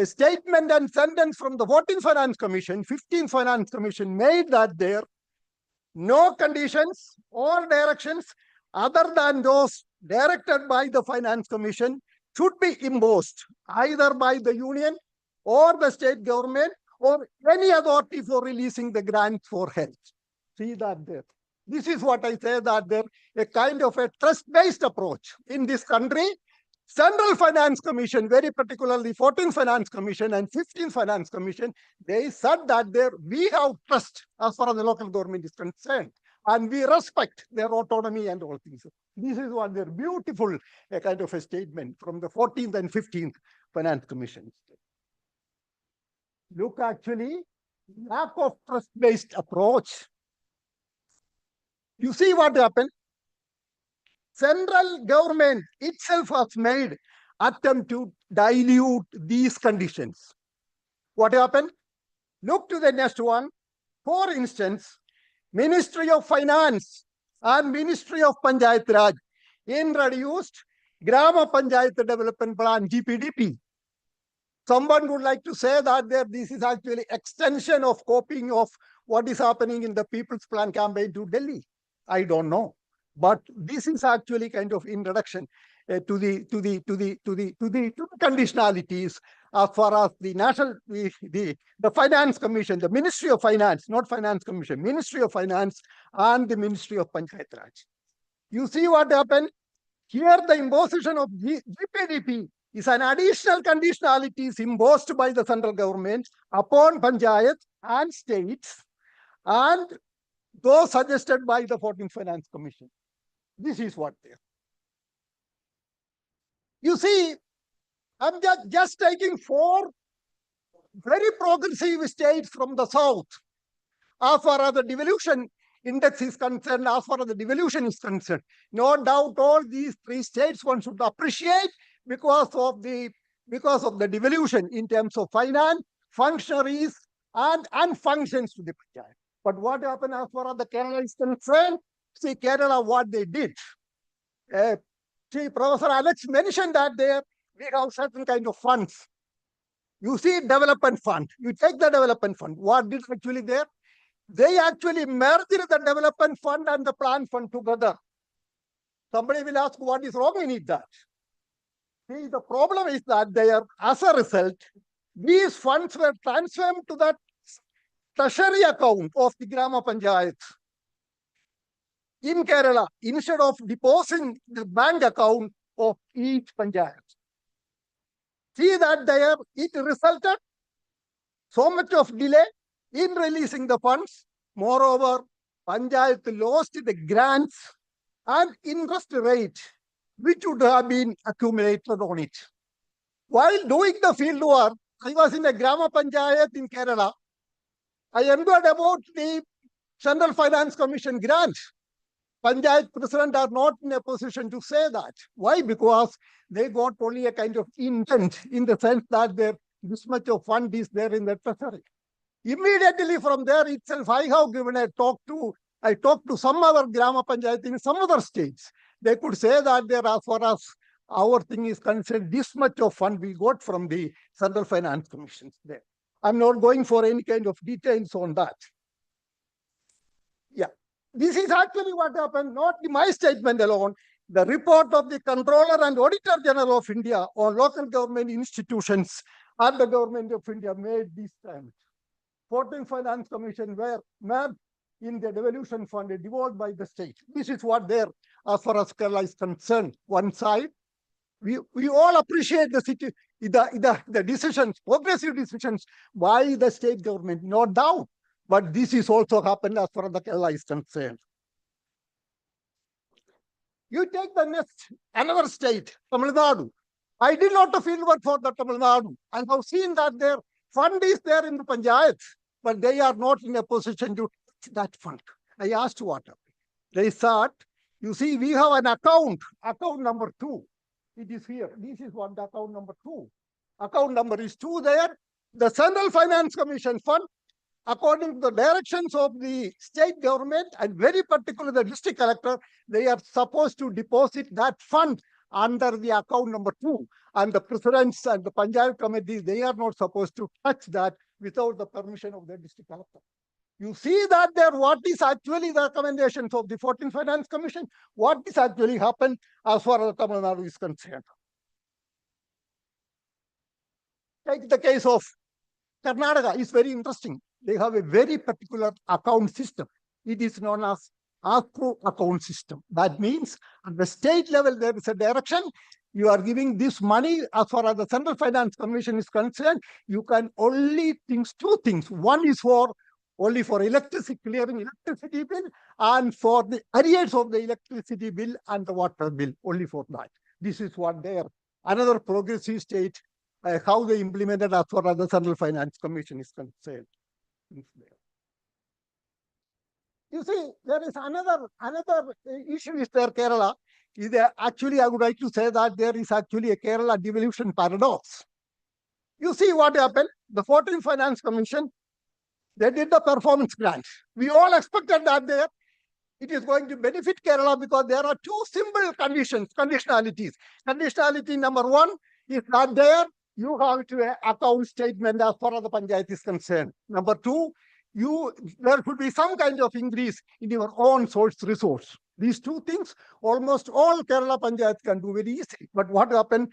Speaker 5: statement and sentence from the 14th Finance Commission. 15th Finance Commission made that there no conditions or directions other than those directed by the Finance Commission should be imposed either by the union or the state government or any authority for releasing the grant for health. See that there. This is what I say, that there a kind of a trust-based approach in this country. Central Finance Commission, very particularly 14th Finance Commission and 15th Finance Commission, they said that there we have trust as far as the local government is concerned, and we respect their autonomy and all things. This is what their beautiful kind of a statement from the 14th and 15th Finance Commission. Look, actually, lack of trust-based approach. You see what happened? Central government itself has made attempt to dilute these conditions. What happened? Look to the next one. For instance, Ministry of Finance and Ministry of Panchayat Raj introduced Grama Panchayat Development Plan, GPDP. Someone would like to say that this is actually extension of copying of what is happening in the People's Plan campaign to Delhi. I don't know. But this is actually kind of introduction to the conditionalities as far as the national, the Finance Commission, the Ministry of Finance, not Finance Commission, Ministry of Finance and the Ministry of Panchayat Raj. You see what happened? Here the imposition of GPDP is an additional conditionalities imposed by the central government upon Panchayat and states and those suggested by the 14th Finance Commission. This is what they are. You see, I'm just taking 4 very progressive states from the south. As far as the devolution index is concerned, as far as the devolution is concerned, no doubt all these 3 states one should appreciate because of the devolution in terms of finance, functionaries, and functions to the Panchayat. But what happened as far as the Kerala is concerned? See, Kerala, what they did. See, Professor Alex mentioned that there we have certain kind of funds. You see, development fund. You take the development fund. What did actually there? They actually merged the development fund and the plan fund together. Somebody will ask, what is wrong in it that? See, the problem is that they are, as a result, these funds were transferred to that treasury account of the Grama Panchayat in Kerala instead of depositing the bank account of each Panchayat. See that there it resulted so much of delay in releasing the funds. Moreover, Panchayat lost the grants and interest rate which would have been accumulated on it. While doing the field work, I was in a Grama Panchayat in Kerala. I inquired about the Central Finance Commission grant. Panchayat president are not in a position to say that. Why? Because they got only a kind of intent in the sense that this much of fund is there in the treasury. Immediately from there itself, I have given a talk to some other Grama Panchayat in some other states. They could say that there, as far as our thing is concerned, this much of fund we got from the Central Finance Commission there. I'm not going for any kind of details on that. Yeah. This is actually what happened, not my statement alone. The report of the Controller and Auditor General of India on local government institutions and the Government of India made this time. 14th Finance Commission were mapped in the devolution fund devolved by the state. This is what there, as far as Kerala is concerned. One side, we all appreciate the decisions, progressive decisions by the state government, no doubt. But this is also happened as far as the Kerala is concerned. You take the next, another state, Tamil Nadu. I did lot of field work for the Tamil Nadu. I have seen that there fund is there in the panchayat, but they are not in a position to touch that fund. I asked what happened. They said, you see, we have an account number 2. It is here. This is what the account number 2. Account number is 2 there. The Central Finance Commission fund, according to the directions of the state government and very particularly the district collector, they are supposed to deposit that fund under the account number 2. And the presidents and the panchayat committees, they are not supposed to touch that without the permission of the district collector. You see that there, what is actually the recommendations of the 14th Finance Commission, what is actually happened as far as Tamil Nadu is concerned. Take the case of Karnataka, is very interesting. They have a very particular account system. It is known as ACRO account system. That means at the state level, there is a direction. You are giving this money as far as the Central Finance Commission is concerned. You can only think 2 things. One is only for electricity, clearing electricity bill, and for the arrears of the electricity bill and the water bill, only for that. This is what they are. Another progressive state, how they implemented as far as the Central Finance Commission is concerned. You see, there is another issue is there, Kerala. Actually, I would like to say that there is actually a Kerala devolution paradox. You see what happened? The 14th Finance Commission, they did the performance grant. We all expected that it is going to benefit Kerala because there are 2 simple conditionalities. Conditionality number 1 is that there you have to account statement as far as the panchayat is concerned. Number 2, there could be some kind of increase in your own source resource. These 2 things, almost all Kerala panchayats can do very easily. But what happened?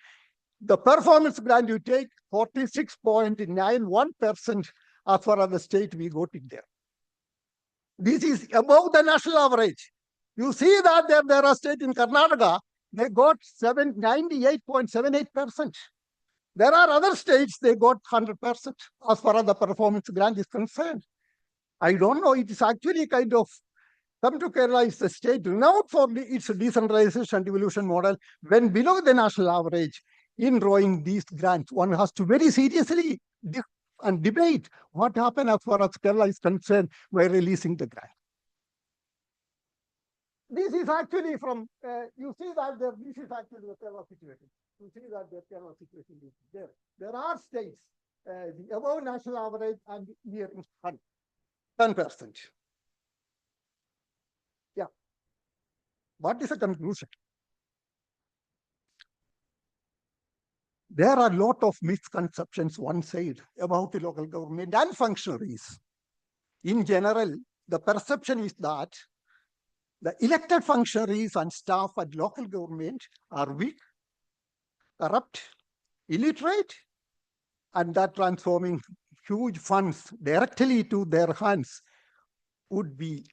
Speaker 5: The performance grant you take 46.91% as far as the state we got it there. This is above the national average. You see that there are states in Karnataka, they got 98.78%. There are other states, they got 100% as far as the performance grant is concerned. I don't know, it is actually kind of, come to Kerala is a state renowned for its decentralization and devolution model. When below the national average in drawing these grants, one has to very seriously and debate what happened as far as Kerala is concerned by releasing the grant. This is actually from, you see that this is actually the Kerala situation. You see that the Kerala situation is there. There are states, the above national average and near 10%. Yeah. What is the conclusion? There are a lot of misconceptions one side about the local government and functionaries. In general, the perception is that the elected functionaries and staff at local government are weak, corrupt, illiterate, and that transforming huge funds directly to their hands would be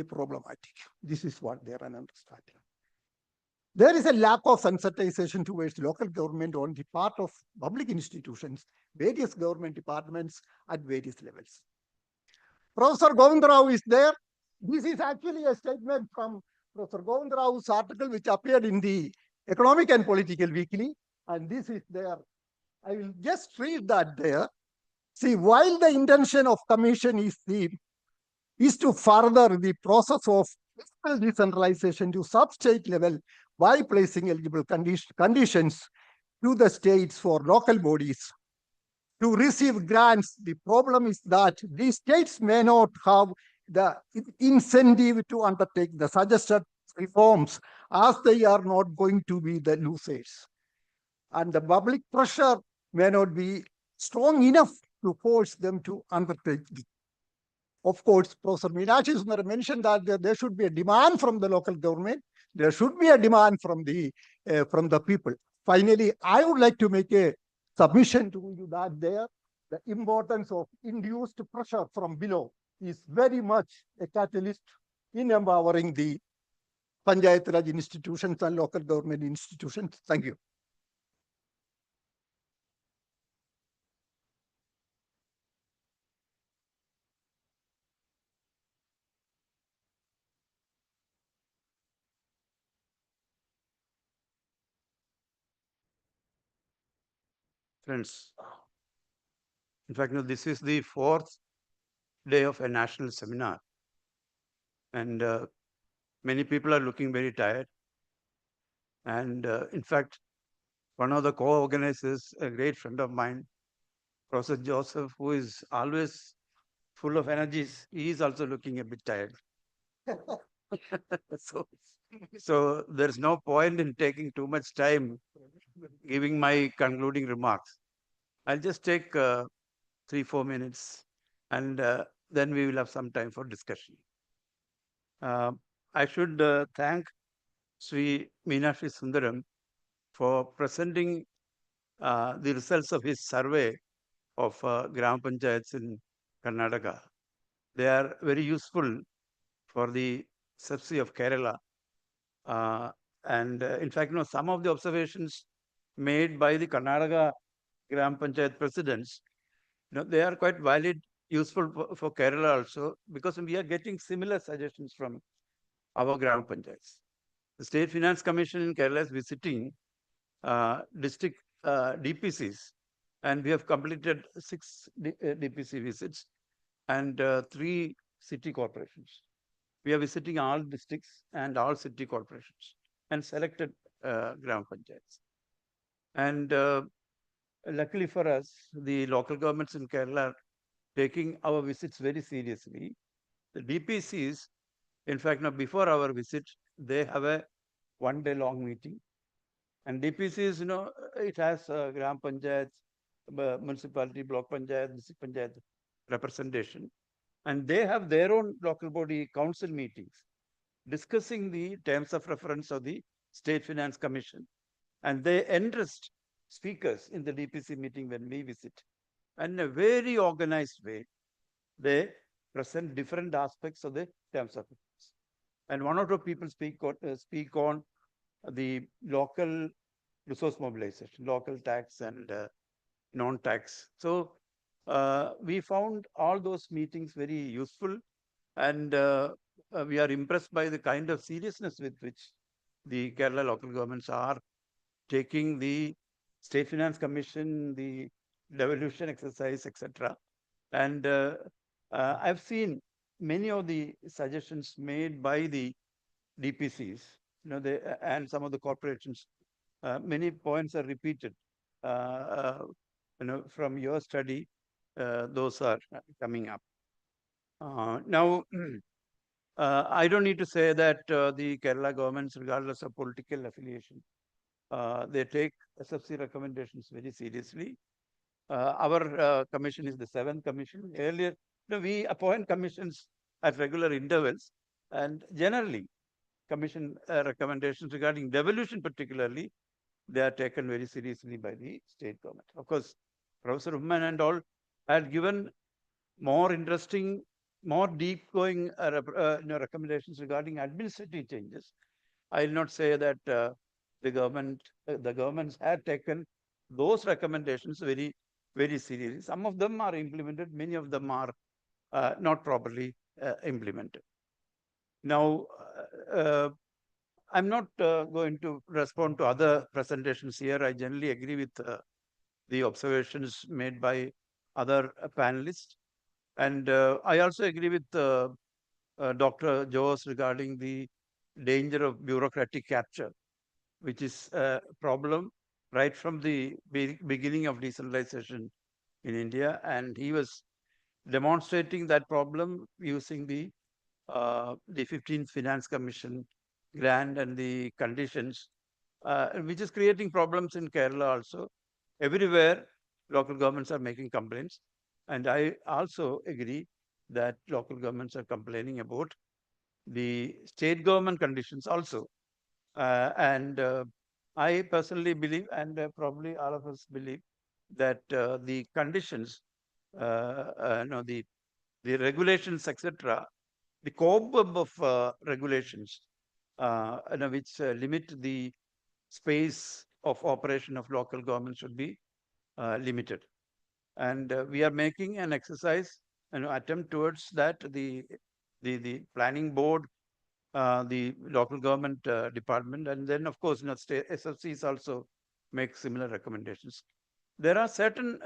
Speaker 5: problematic. This is what they are understanding. There is a lack of sensitization towards local government on the part of public institutions, various government departments at various levels. Professor Govindarao is there. This is actually a statement from Professor Govindarao's article, which appeared in the Economic and Political Weekly. And this is there. I will just read that there. See, while the intention of commission is to further the process of fiscal decentralization to sub-state level by placing eligible conditions to the states for local bodies to receive grants, the problem is that these states may not have the incentive to undertake the suggested reforms as they are not going to be the losers. And the public pressure may not be strong enough to force them to undertake it. Of course, Professor Meenakshi Sundar mentioned that there should be a demand from the local government. There should be a demand from the people. Finally, I would like to make a submission to you that the importance of induced pressure from below is very much a catalyst in empowering the Panchayat Raj institutions and local government institutions. Thank you.
Speaker 6: Friends, In fact, this is the fourth day of a national seminar. And many people are looking very tired. And in fact, one of the co-organizers, a great friend of mine, Professor Joseph, who is always full of energies, he is also looking a bit tired. so there's no point in taking too much time giving my concluding remarks. I'll just take 3-4 minutes, and then we will have some time for discussion. I should thank Sri Meenakshi Sundaram for presenting the results of his survey of Gram Panchayats in Karnataka. They are very useful for the subsidy of Kerala. And in fact, some of the observations made by the Karnataka Gram Panchayat presidents, they are quite valid, useful for Kerala also, because we are getting similar suggestions from our Gram Panchayats. The State Finance Commission in Kerala is visiting district DPCs, and we have completed 6 DPC visits and 3 city corporations. We are visiting all districts and all city corporations and selected Gram Panchayats. And luckily for us, the local governments in Kerala are taking our visits very seriously. The DPCs, in fact, before our visit, they have a one-day long meeting. And DPCs, it has Gram Panchayat, municipality, block Panchayat, district Panchayat representation. And they have their own local body council meetings discussing the terms of reference of the State Finance Commission. And they entrust speakers in the DPC meeting when we visit. And in a very organized way, they present different aspects of the terms of reference. And one or two people speak on the local resource mobilization, local tax and non-tax. So we found all those meetings very useful, and we are impressed by the kind of seriousness with which the Kerala local governments are taking the State Finance Commission, the devolution exercise, etc. And I've seen many of the suggestions made by the DPCs, and some of the corporations. Many points are repeated. From your study, those are coming up. Now, I don't need to say that the Kerala governments, regardless of political affiliation, they take SFC recommendations very seriously. Our commission is the 7th commission. Earlier, we appoint commissions at regular intervals, and generally, commission recommendations regarding devolution particularly, they are taken very seriously by the state government. Of course, Professor Umman and all had given more interesting, more deep-going recommendations regarding administrative changes. I will not say that the governments had taken those recommendations very, very seriously. Some of them are implemented, many of them are not properly implemented. Now, I'm not going to respond to other presentations here. I generally agree with the observations made by other panelists. And I also agree with Dr. Jose regarding the danger of bureaucratic capture, which is a problem right from the beginning of decentralization in India. And he was demonstrating that problem using the 15th Finance Commission grant and the conditions, which is creating problems in Kerala also. Everywhere, local governments are making complaints. And I also agree that local governments are complaining about the state government conditions also. And I personally believe, and probably all of us believe, that the conditions, the regulations, etc., the cobweb of regulations, which limit the space of operation of local government should be limited. And we are making an exercise, attempt towards that. The planning board, the local government department, and then of course, state SFCs also make similar recommendations. there are certain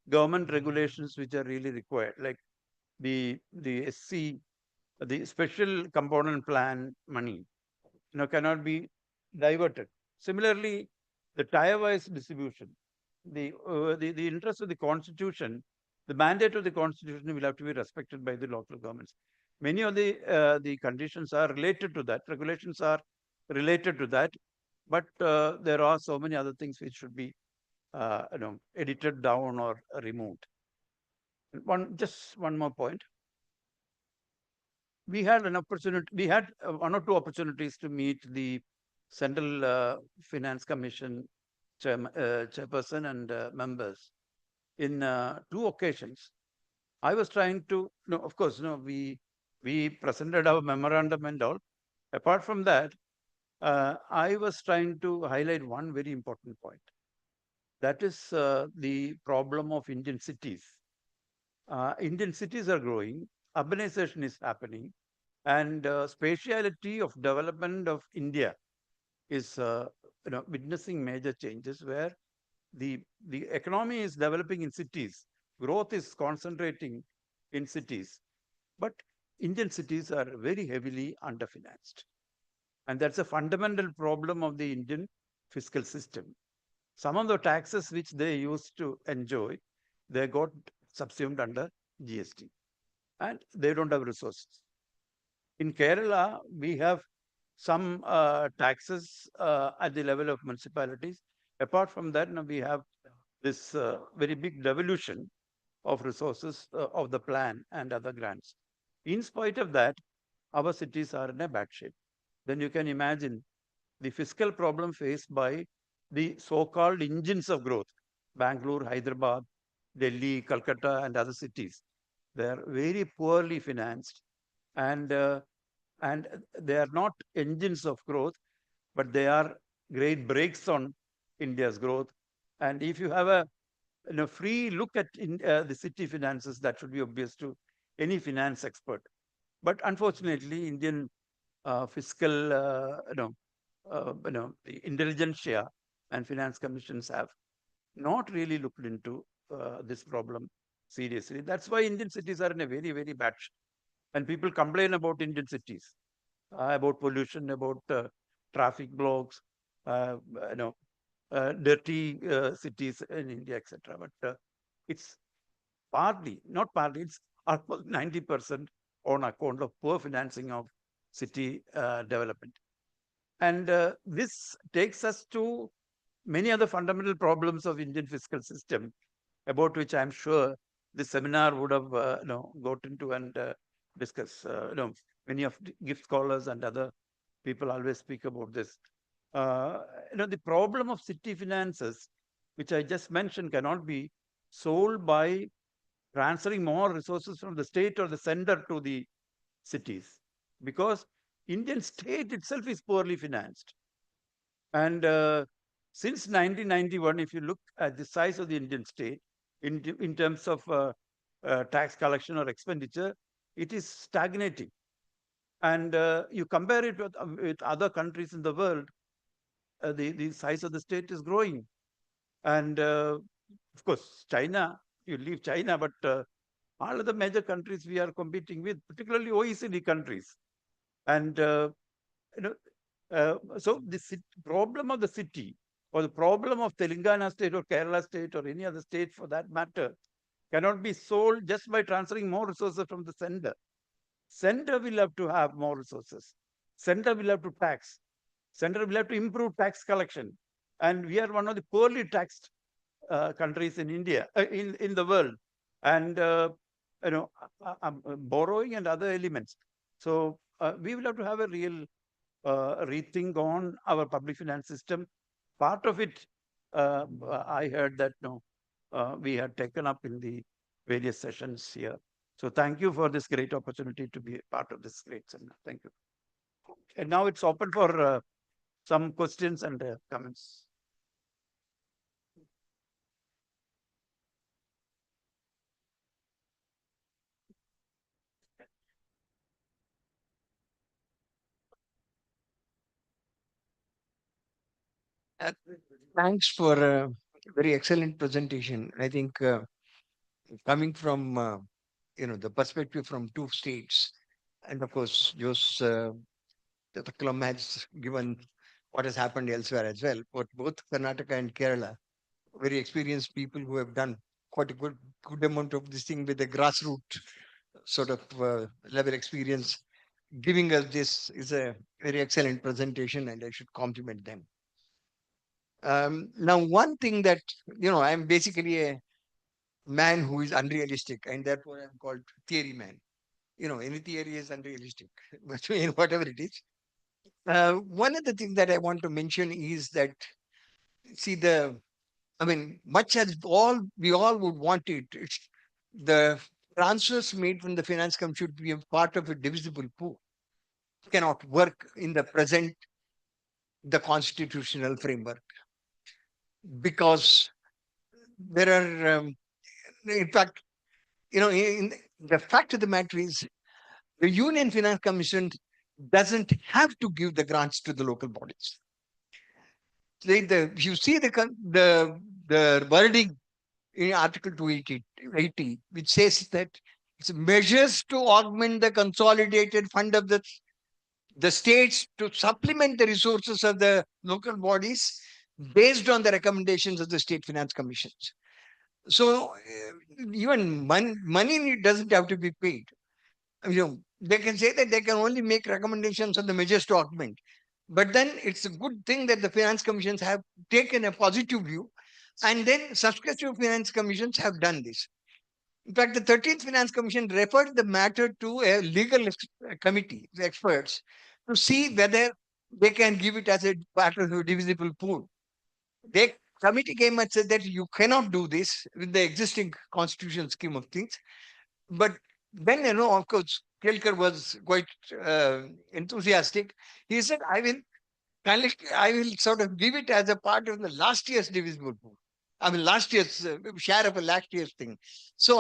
Speaker 6: government regulations which are really required, like the SC, the special component plan money, cannot be diverted. Similarly, the tier-wise distribution, the interest of the constitution, the mandate of the constitution will have to be respected by the local governments. Many of the conditions are related to that. Regulations are related to that, but there are so many other things which should be edited down or removed. Just one more point. We had an opportunity. We had one or two opportunities to meet the Central Finance Commission chairperson and members in two occasions. I was trying to, of course, we presented our memorandum and all. Apart from that, I was trying to highlight one very important point. That is the problem of Indian cities. Indian cities are growing, urbanization is happening, and spatiality of development of India is witnessing major changes where the economy is developing in cities, growth is concentrating in cities, but Indian cities are very heavily underfinanced. And that's a fundamental problem of the Indian fiscal system. Some of the taxes which they used to enjoy, they got subsumed under GST, and they don't have resources. In Kerala, we have some taxes at the level of municipalities. Apart from that, now we have this very big devolution of resources of the plan and other grants. In spite of that, our cities are in a bad shape. Then you can imagine the fiscal problem faced by the so-called engines of growth, Bangalore, Hyderabad, Delhi, Calcutta, and other cities. They are very poorly financed, and they are not engines of growth, but they are great brakes on India's growth. And if you have a free look at the city finances, that should be obvious to any finance expert. But unfortunately, Indian fiscal, the intelligentsia and finance commissions have not really looked into this problem seriously. That's why Indian cities are in a very, very bad shape. And people complain about Indian cities, about pollution, about traffic blocks, dirty cities in India, etc. But it's not partly, it's almost 90% on account of poor financing of city development. And this takes us to many other fundamental problems of Indian fiscal system, about which I'm sure this seminar would have got into and discuss. Many of the gift scholars and other people always speak about this. The problem of city finances, which I just mentioned, cannot be solved by transferring more resources from the state or the center to the cities, because Indian state itself is poorly financed. And since 1991, if you look at the size of the Indian state in terms of tax collection or expenditure, it is stagnating. And you compare it with other countries in the world, the size of the state is growing. And of course, China, you leave China, but all of the major countries we are competing with, particularly OECD countries. And so the problem of the city, or the problem of Telangana state or Kerala state or any other state for that matter, cannot be solved just by transferring more resources from the center. Center will have to have more resources. Center will have to tax. Center will have to improve tax collection. And we are one of the poorly taxed countries in India, in the world. And borrowing and other elements. So we will have to have a real rethink on our public finance system. Part of it, I heard that we had taken up in the various sessions here. So thank you for this great opportunity to be part of this great seminar. Thank you. And now it's open for some questions and comments.
Speaker 7: Uh, Thanks for a very excellent presentation. I think coming from the perspective from two states, and of course, Jos the Taklam has given what has happened elsewhere as well. But both Karnataka and Kerala, very experienced people who have done quite a good amount of this thing with the grassroots sort of level experience. Giving us this is a very excellent presentation, and I should compliment them. Now, one thing that I'm basically a man who is unrealistic, and therefore I'm called theory man. Any theory is unrealistic, but whatever it is. One of the things that I want to mention is that, see, much as we all would want it, the transfers made from the finance company should be a part of a divisible pool. It cannot work in the constitutional framework, because there are, in fact, the fact of the matter is, the Union Finance Commission doesn't have to give the grants to the local bodies. You see the wording in Article 280, which says that it's measures to augment the consolidated fund of the states to supplement the resources of the local bodies based on the recommendations of the state finance commissions. So even money doesn't have to be paid. They can say that they can only make recommendations on the measures to augment. But then it's a good thing that the finance commissions have taken a positive view, and then successive finance commissions have done this. In fact, the 13th Finance Commission referred the matter to a legal committee, the experts, to see whether they can give it as a part of a divisible pool. The committee came and said that you cannot do this with the existing constitutional scheme of things. But then, of course, Kelkar was quite enthusiastic. He said, I will sort of give it as a part of the last year's divisible pool. Last year's share of a last year's thing. So,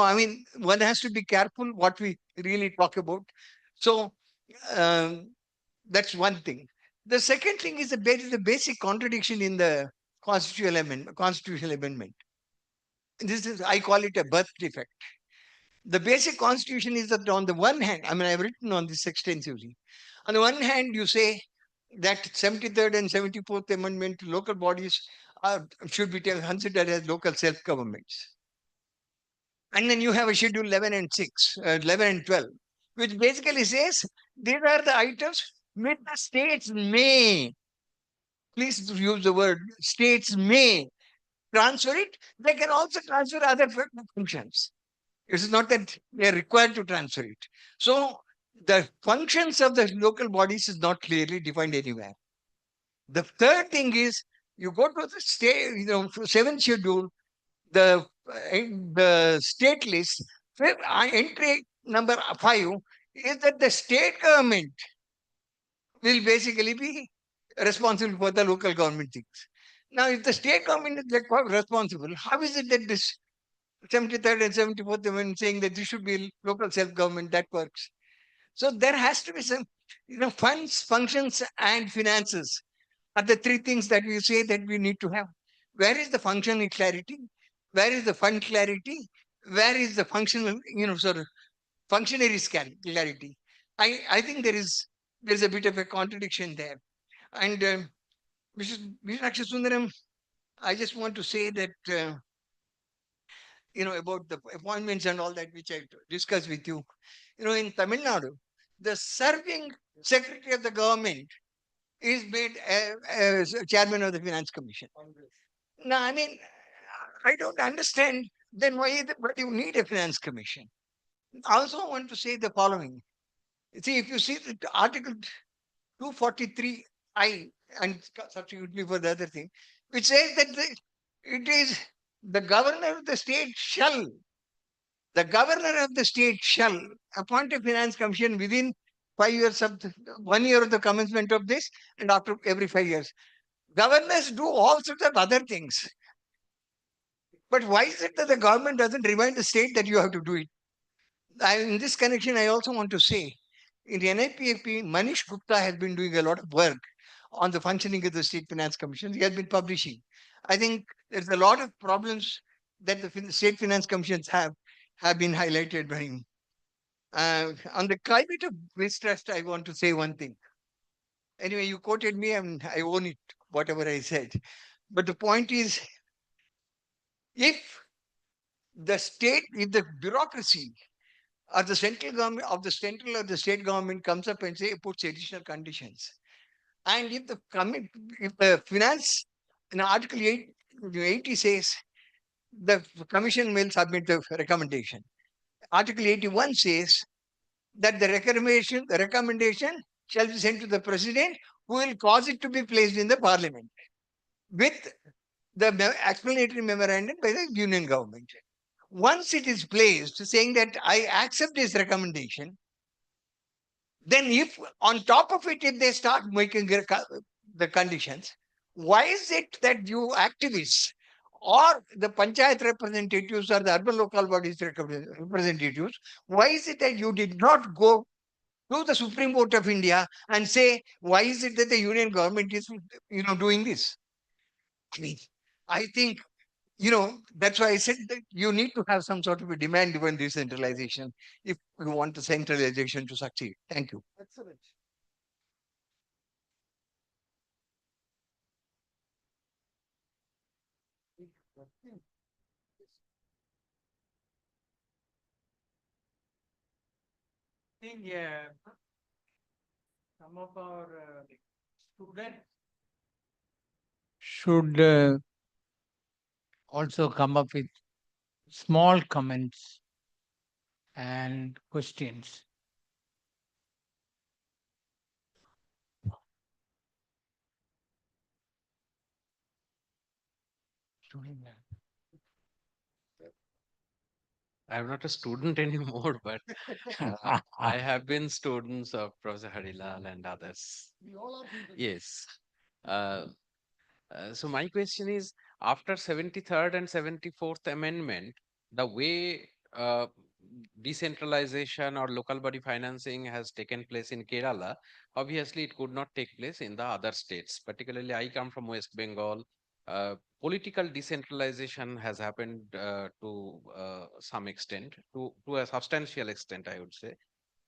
Speaker 7: one has to be careful what we really talk about. So, that's one thing. The second thing is there is a basic contradiction in the constitutional amendment. I call it a birth defect. The basic constitution is that on the one hand, I've written on this extensively. On the one hand, you say that 73rd and 74th Amendment local bodies should be considered as local self-governments. And then you have a schedule 11 and 12, which basically says these are the items which the states may, please use the word states may transfer it. They can also transfer other functions. It's not that they are required to transfer it. So the functions of the local bodies is not clearly defined anywhere. The third thing is, you go to the state, 7th schedule, the state list, entry number 5 is that the state government will basically be responsible for the local government things. Now, if the state government is responsible, how is it that this 73rd and 74th Amendment saying that this should be local self-government? That works. So there has to be some, funds, functions, and finances are the three things that we say that we need to have. Where is the functional clarity? Where is the fund clarity? Where is the functional, functionary clarity? I think there's a bit of a contradiction there. And Mr. Sundaram, I just want to say that, about the appointments and all that, which I discussed with you. In Tamil Nadu, the serving secretary of the government is made as chairman of the finance commission. Now, I don't understand then why you need a finance commission. I also want to say the following. See, if you see the article 243I and subsequently for the other thing, which says that it is the governor of the state shall appoint a finance commission within 5 years of 1 year of the commencement of this, and after every 5 years. Governors do all sorts of other things. But why is it that the government doesn't remind the state that you have to do it? In this connection, I also want to say, in the NIPFP, Manish Gupta has been doing a lot of work on the functioning of the State Finance Commission. He has been publishing. I think there's a lot of problems that the State Finance Commissions have been highlighted by him. On the climate of mistrust, I want to say one thing. Anyway, you quoted me and I own it, whatever I said. But the point is, if if the bureaucracy or the central government of the central or the state government comes up and say puts additional conditions, and if the finance in Article 80 says the commission will submit the recommendation. Article 81 says that the recommendation shall be sent to the president, who will cause it to be placed in the parliament with the explanatory memorandum by the union government. Once it is placed saying that I accept this recommendation, then if on top of it, if they start making the conditions, why is it that you activists or the panchayat representatives or the urban local bodies representatives, why is it that you did not go to the Supreme Court of India and say, why is it that the union government is doing this? I mean, I think that's why I said that you need to have some sort of a demand-driven decentralization if you want the centralization to succeed. Thank you.
Speaker 5: Excellent.
Speaker 2: think some of our students should also come up with small comments and questions.
Speaker 8: I'm not a student anymore, but I have been students of Professor Harilal and others.
Speaker 5: We all are people.
Speaker 8: Yes. So my question is, after 73rd and 74th Amendment, the way decentralization or local body financing has taken place in Kerala, obviously it could not take place in the other states. Particularly, I come from West Bengal. Political decentralization has happened to some extent, to a substantial extent, I would say.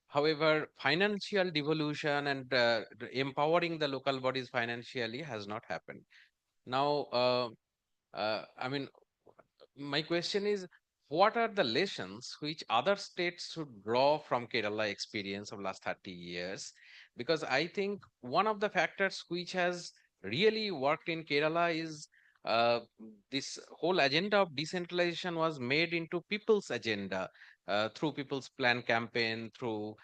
Speaker 8: However, financial devolution and empowering the local bodies financially has not happened. Now, I mean, my question is, what are the lessons which other states should draw from Kerala experience of last 30 years? Because I think one of the factors which has really worked in Kerala is uh, this whole agenda of decentralization was made into people's agenda through people's plan campaign, through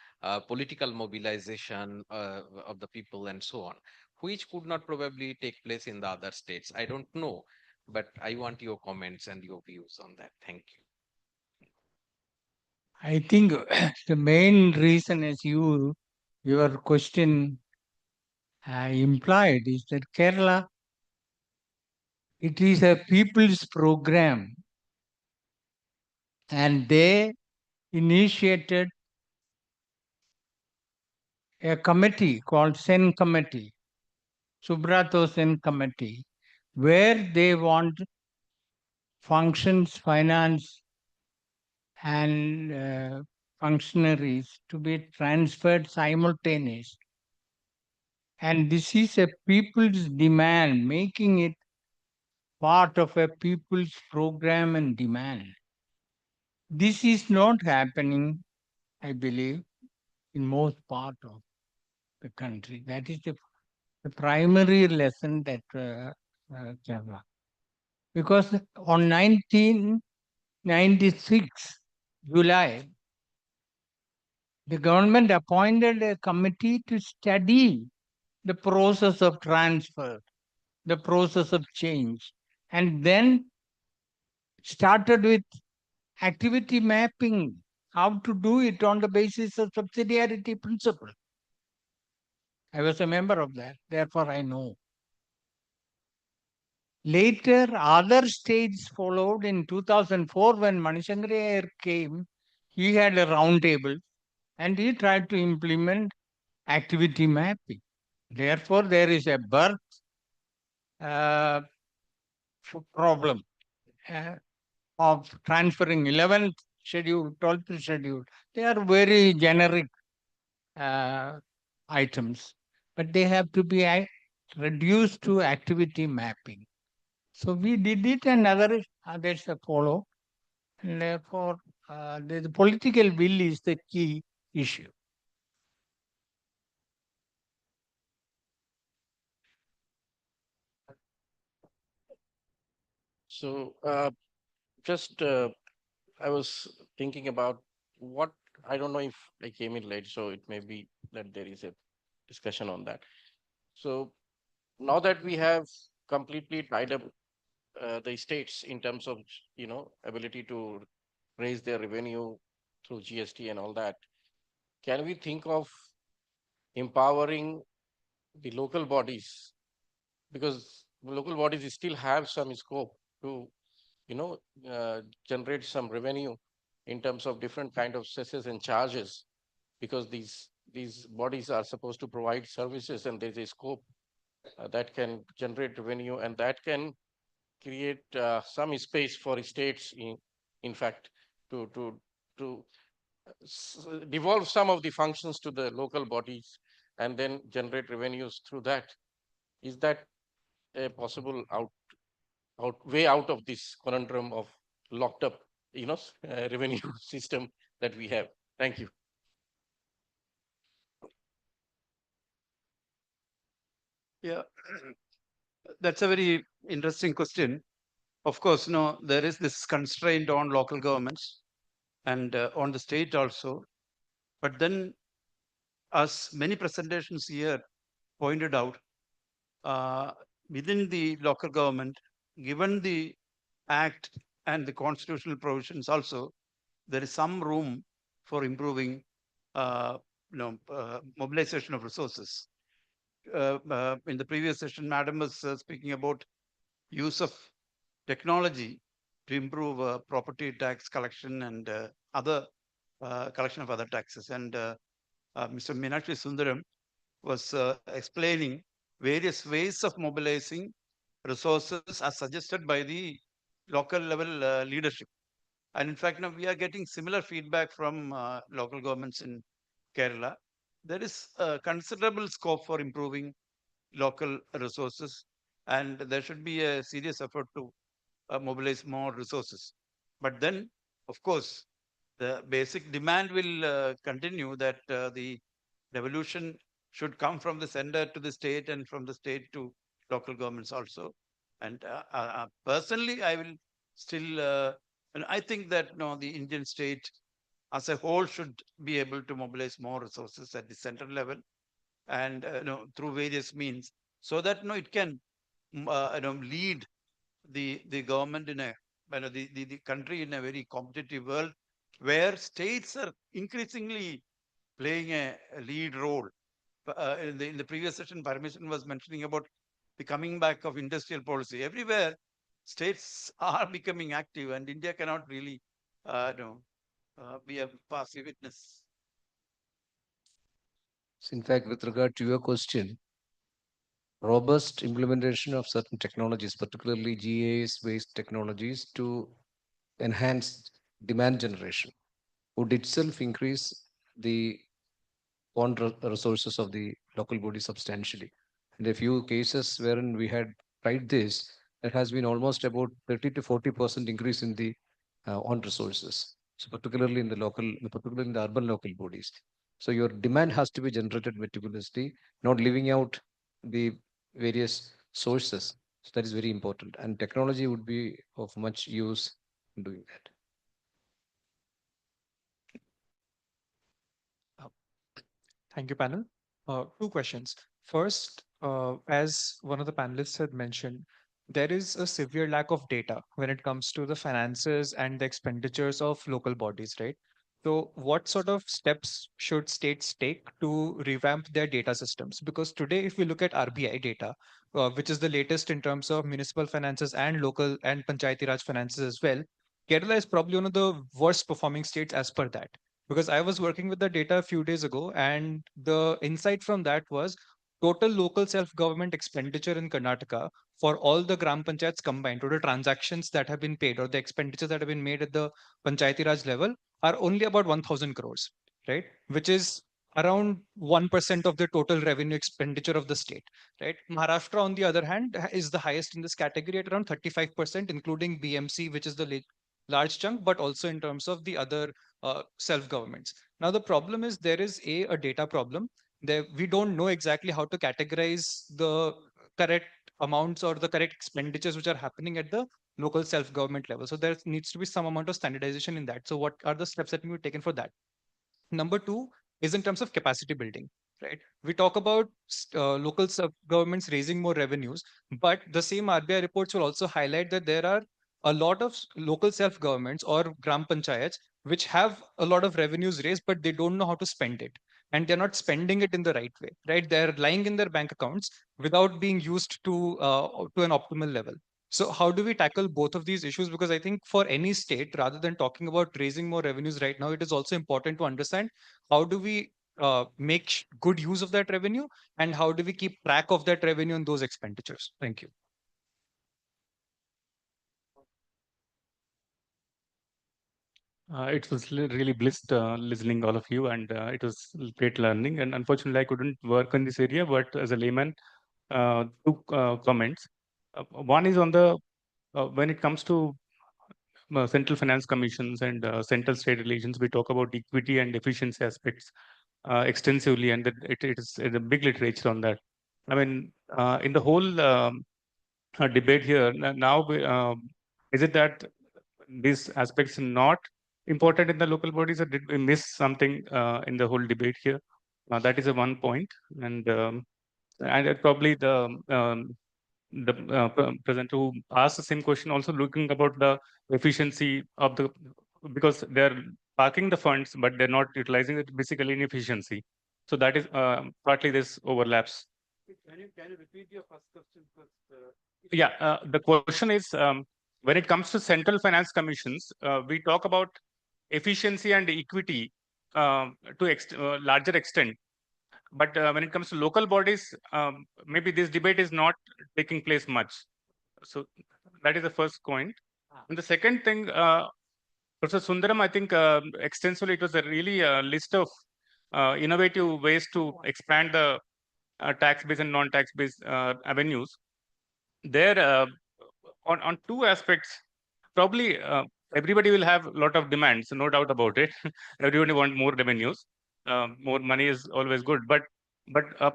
Speaker 8: political mobilization of the people and so on, which could not probably take place in the other states. I don't know, but I want your comments and your views on that. Thank you.
Speaker 2: I think the main reason, as your question implied, is that Kerala, it is a people's program, and they initiated a committee called Sen Committee, Subrato Sen Committee, where they want functions, finance, and functionaries to be transferred simultaneously. And this is a people's demand, making it part of a people's program and demand. This is not happening, I believe, in most part of the country. That is the primary lesson that Kerala. Because on 1996, July, the government appointed a committee to study the process of transfer, the process of change, and then started with activity mapping, how to do it on the basis of subsidiarity principle. I was a member of that, therefore I know. Later, other states followed. In 2004, when Manishankar Iyer came, he had a round table and he tried to implement activity mapping. Therefore, there is a birth uh, problem of transferring 11th schedule, 12th schedule. They are very generic items, but they have to be reduced to activity mapping. So we did it and others follow. And therefore, the political will is the key issue.
Speaker 9: So just I was thinking about what I don't know if I came in late, so it may be that there is a discussion on that. So now that we have completely tied up the states in terms of ability to raise their revenue through GST and all that, can we think of empowering the local bodies, because the local bodies still have some scope to you know generate some revenue in terms of different kind of cesses and charges, because these bodies are supposed to provide services and there's a scope that can generate revenue and that can create some space for states in fact to devolve some of the functions to the local bodies and then generate revenues through that. Is that a possible way out of this conundrum of locked up revenue system that we have? Thank you.
Speaker 6: Yeah, that's a very interesting question. Of course, no, there is this constraint on local governments and on the state also. But then, as many presentations here pointed out, uh, within the local government, given the act and the constitutional provisions also, there is some room for improving mobilization of resources. In the previous session, Madam was speaking about use of technology to improve property tax collection and other collection of other taxes. And Mr. Meenakshi Sundaram was explaining various ways of mobilizing resources as suggested by the local level leadership. And in fact, now we are getting similar feedback from local governments in Kerala. There is considerable scope for improving local resources, and there should be a serious effort to mobilize more resources. But then, of course, the basic demand will continue that the devolution should come from the center to the state and from the state to local governments also. And personally, I will still, and I think that the Indian state as a whole should be able to mobilize more resources at the central level and through various means, so that it can lead the government in a the country in a very competitive world where states are increasingly playing a lead role. In the previous session, Parmesan was mentioning about the coming back of industrial policy. Everywhere, states are becoming active, and India cannot really be a passive witness.
Speaker 3: So in fact, with regard to your question, robust implementation of certain technologies, particularly GIS-based technologies to enhance demand generation, would itself increase the resources of the local body substantially. In a few cases wherein we had tried this, there has been almost about 30 to 40% increase in the on resources. So particularly in the particularly in the urban local bodies. So your demand has to be generated meticulously, not leaving out the various sources. So that is very important. And technology would be of much use in doing that.
Speaker 10: Thank you, panel. Two questions. First, as one of the panelists had mentioned, there is a severe lack of data when it comes to the finances and the expenditures of local bodies, right? So, what sort of steps should states take to revamp their data systems? Because today, if we look at RBI data, which is the latest in terms of municipal finances and local and Panchayati Raj finances as well, Kerala is probably one of the worst performing states as per that, because I was working with the data a few days ago, and the insight from that was total local self-government expenditure in Karnataka for all the Gram Panchayats combined, total transactions that have been paid or the expenditures that have been made at the Panchayati Raj level are only about 1,000 crores, right? Which is around 1% of the total revenue expenditure of the state, right? Maharashtra, on the other hand, is the highest in this category at around 35%, including BMC, which is the large chunk, but also in terms of the other self-governments. Now, the problem is there is a data problem. We don't know exactly how to categorize the correct amounts or the correct expenditures which are happening at the local self-government level. So there needs to be some amount of standardization in that. So what are the steps that we taken for that? Number two is in terms of capacity building, right? We talk about local governments raising more revenues, but the same RBI reports will also highlight that there are a lot of local self-governments or gram panchayats which have a lot of revenues raised, but they don't know how to spend it. And they're not spending it in the right way, right? They're lying in their bank accounts without being used to an optimal level. So how do we tackle both of these issues? Because I think for any state, rather than talking about raising more revenues right now, it is also important to understand how do we make good use of that revenue and how do we keep track of that revenue and those expenditures. Thank you.
Speaker 11: It was really blissed listening all of you, and it was great learning. And unfortunately, I couldn't work in this area, but as a layman, two comments. One is on the when it comes to central finance commissions and central state relations, we talk about equity and efficiency aspects extensively, and that it is a big literature on that. I mean, in the whole debate here now, is it that these aspects are not important in the local bodies, or did we miss something in the whole debate here? That is a one point, and probably the presenter who asked the same question also looking about the efficiency of the, because they're parking the funds but they're not utilizing it, basically inefficiency. So that is partly this overlaps. Can you repeat your first question first? Yeah, the question is when it comes to central finance commissions, we talk about efficiency and equity to larger extent. But when it comes to local bodies, maybe this debate is not taking place much. So that is the first point. And the second thing, Professor Sundaram, I think extensively it was a really list of innovative ways to expand the tax-based and non-tax-based avenues. There, on two aspects, probably everybody will have a lot of demands, no doubt about it. Everybody want more revenues. More money is always good, but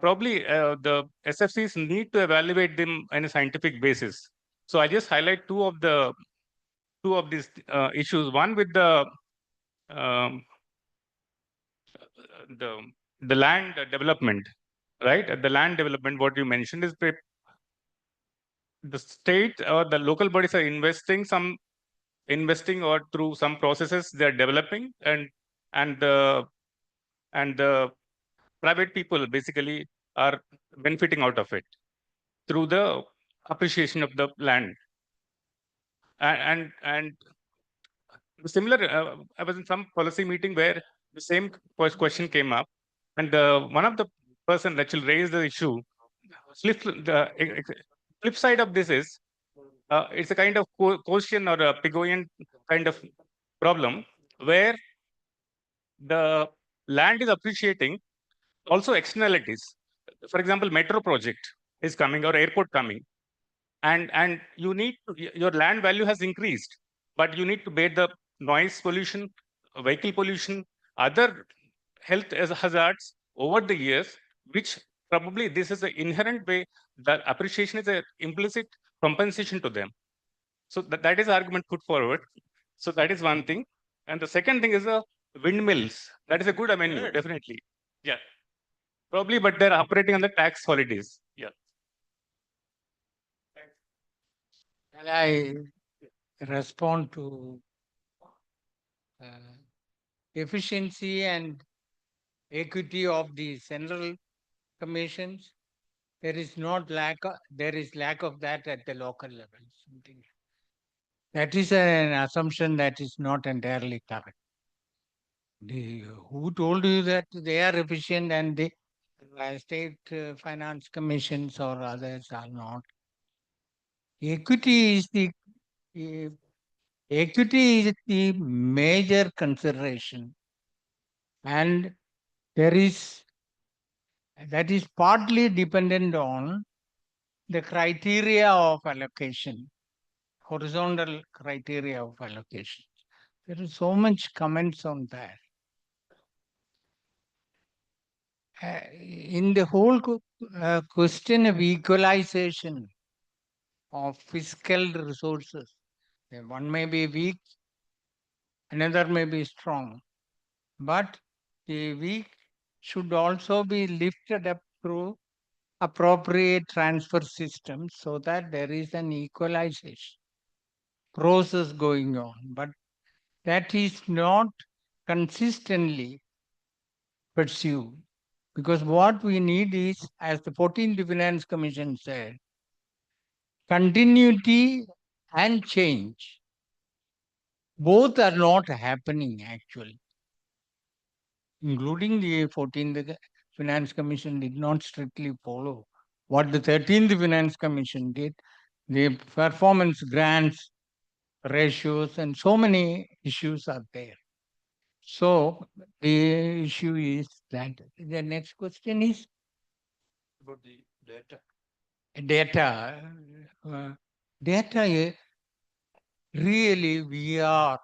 Speaker 11: probably the SFCs need to evaluate them on a scientific basis. So I just highlight two of these issues. One with um, the land development, right? The land development, what you mentioned is the state or the local bodies are investing or through some processes they're developing, and the private people basically are benefiting out of it through the appreciation of the land. And similar, I was in some policy meeting where the same question came up, and one of the person that will raise the issue, the flip side of this is it's a kind of Gaussian or a Pygmalion kind of problem where the land is appreciating also externalities. For example, metro project is coming or airport coming, and you need your land value has increased, but you need to bear the noise pollution, vehicle pollution, other health hazards over the years, which probably this is an inherent way that appreciation is an implicit compensation to them. So that is argument put forward. So that is one thing. And the second thing is the windmills. That is a good amendment, definitely. Yeah. Probably, but they're operating on the tax holidays. Yeah.
Speaker 2: Shall I respond to efficiency and equity of the central commissions? There is lack of that at the local level. That is an assumption that is not entirely correct. Who told you that they are efficient and state finance commissions or others are not. Equity is the uh, equity is the major consideration, and there is that is partly dependent on the criteria of allocation, horizontal criteria of allocation. There is so much comments on that. In the whole question of equalization of fiscal resources, one may be weak, another may be strong, but the weak should also be lifted up through appropriate transfer systems so that there is an equalization process going on. But that is not consistently pursued, because what we need is, as the 14th Finance Commission said, continuity and change. Both are not happening actually, including the 14th Finance Commission did not strictly follow what the 13th Finance Commission did. The performance grants ratios and so many issues are there. So the issue is that the next question is
Speaker 9: About the data.
Speaker 2: data. Data, really, we are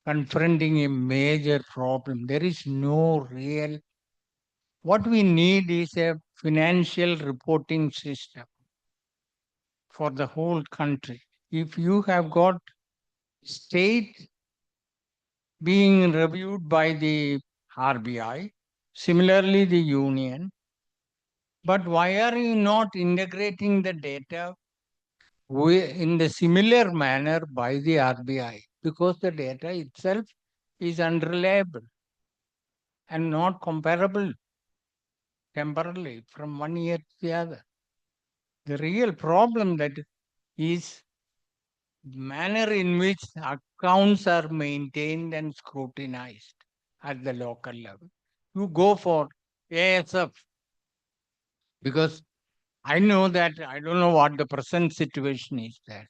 Speaker 2: confronting a major problem. There is no real. What we need is a financial reporting system for the whole country. If you have got state being reviewed by the RBI, similarly the union, but why are you not integrating the data in the similar manner by the RBI? Because the data itself is unreliable and not comparable temporarily from one year to the other. The real problem that is manner in which accounts are maintained and scrutinized at the local level. You go for ASF because I know that I don't know what the present situation is there.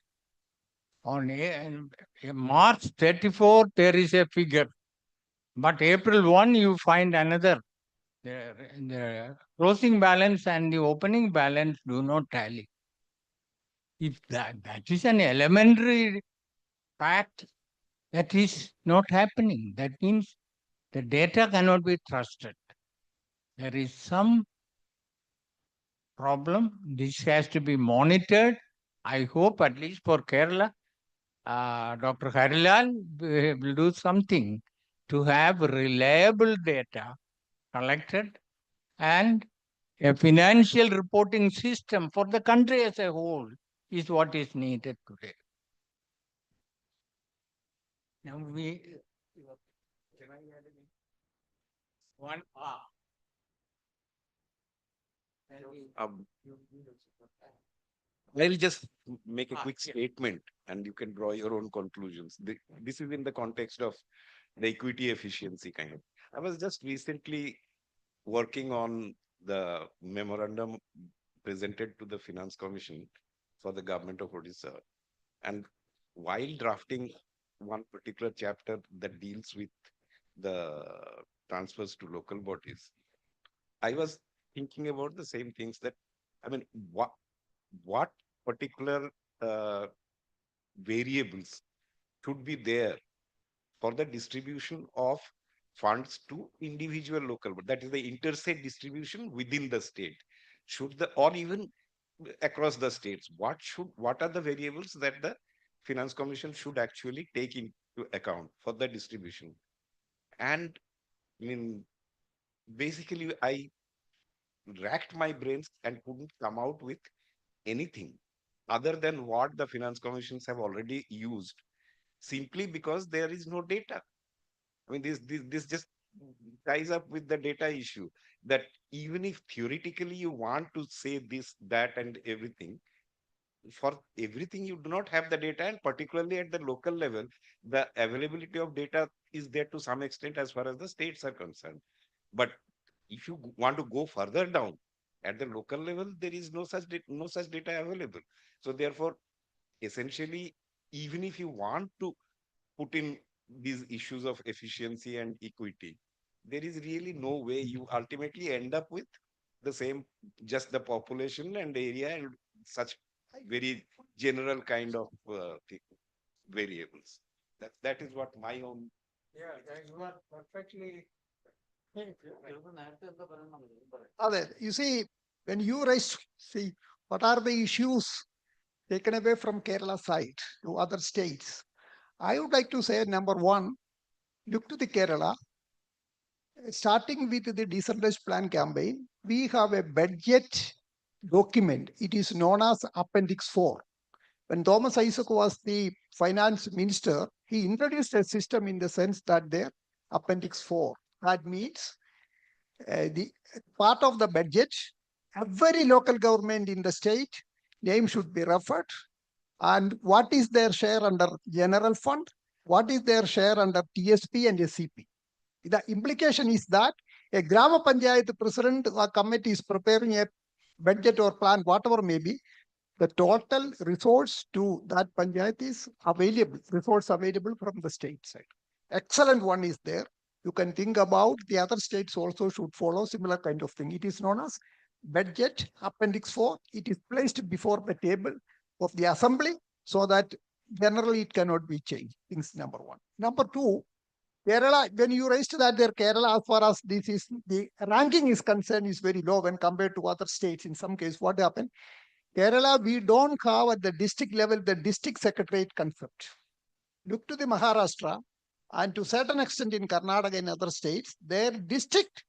Speaker 2: On March 34th, there is a figure, but April 1, you find another. The closing balance and the opening balance do not tally. If that is an elementary fact, that is not happening. That means the data cannot be trusted. There is some problem. This has to be monitored. I hope at least for Kerala, Dr. Harilal will do something to have reliable data collected and a financial reporting system for the country as a whole is what is needed today. Now one
Speaker 12: I'll just make a quick statement and you can draw your own conclusions. This is in the context of the equity efficiency kind of. I was just recently working on the memorandum presented to the Finance Commission for the government of Odisha. And while drafting one particular chapter that deals with the transfers to local bodies, I was thinking about the same things that, I mean, what particular variables should be there for the distribution of funds to individual local, but that is the interstate distribution within the state. Should the or even across the states, what are the variables that the Finance Commission should actually take into account for the distribution? And I mean, basically, I racked my brains and couldn't come out with anything other than what the Finance Commissions have already used, simply because there is no data. I mean, this just ties up with the data issue that even if theoretically you want to say this, that, and everything, for everything you do not have the data, and particularly at the local level, the availability of data is there to some extent as far as the states are concerned. But If you want to go further down at the local level, there is no such data available. So therefore, essentially, even if you want to put in these issues of efficiency and equity, there is really no way. You ultimately end up with the same, just the population and area and such very general kind of variables. That is what my own.
Speaker 2: Yeah, you are perfectly.
Speaker 5: You see, when you see what are the issues taken away from Kerala side to other states, I would like to say number one, look to the Kerala. Starting with the decentralized plan campaign, we have a budget document. It is known as Appendix 4. When Thomas Isaac was the finance minister, he introduced a system in the sense that there, Appendix 4. That means the part of the budget, every local government in the state, name should be referred. And what is their share under general fund? What is their share under TSP and SCP? The implication is that a Grama Panchayat president or committee is preparing a budget or plan, whatever may be, the total resource to that panchayat is available, resource available from the state side. Excellent one is there. You can think about the other states also should follow similar kind of thing. It is known as budget appendix 4. It is placed before the table of the assembly so that generally it cannot be changed. Things number one. Number two, Kerala, when you raised that there, Kerala, as far as this is the ranking is concerned, is very low when compared to other states. In some case, what happened? Kerala, we don't have at the district level the district secretariat concept. Look to the Maharashtra and to certain extent in Karnataka and other states, their district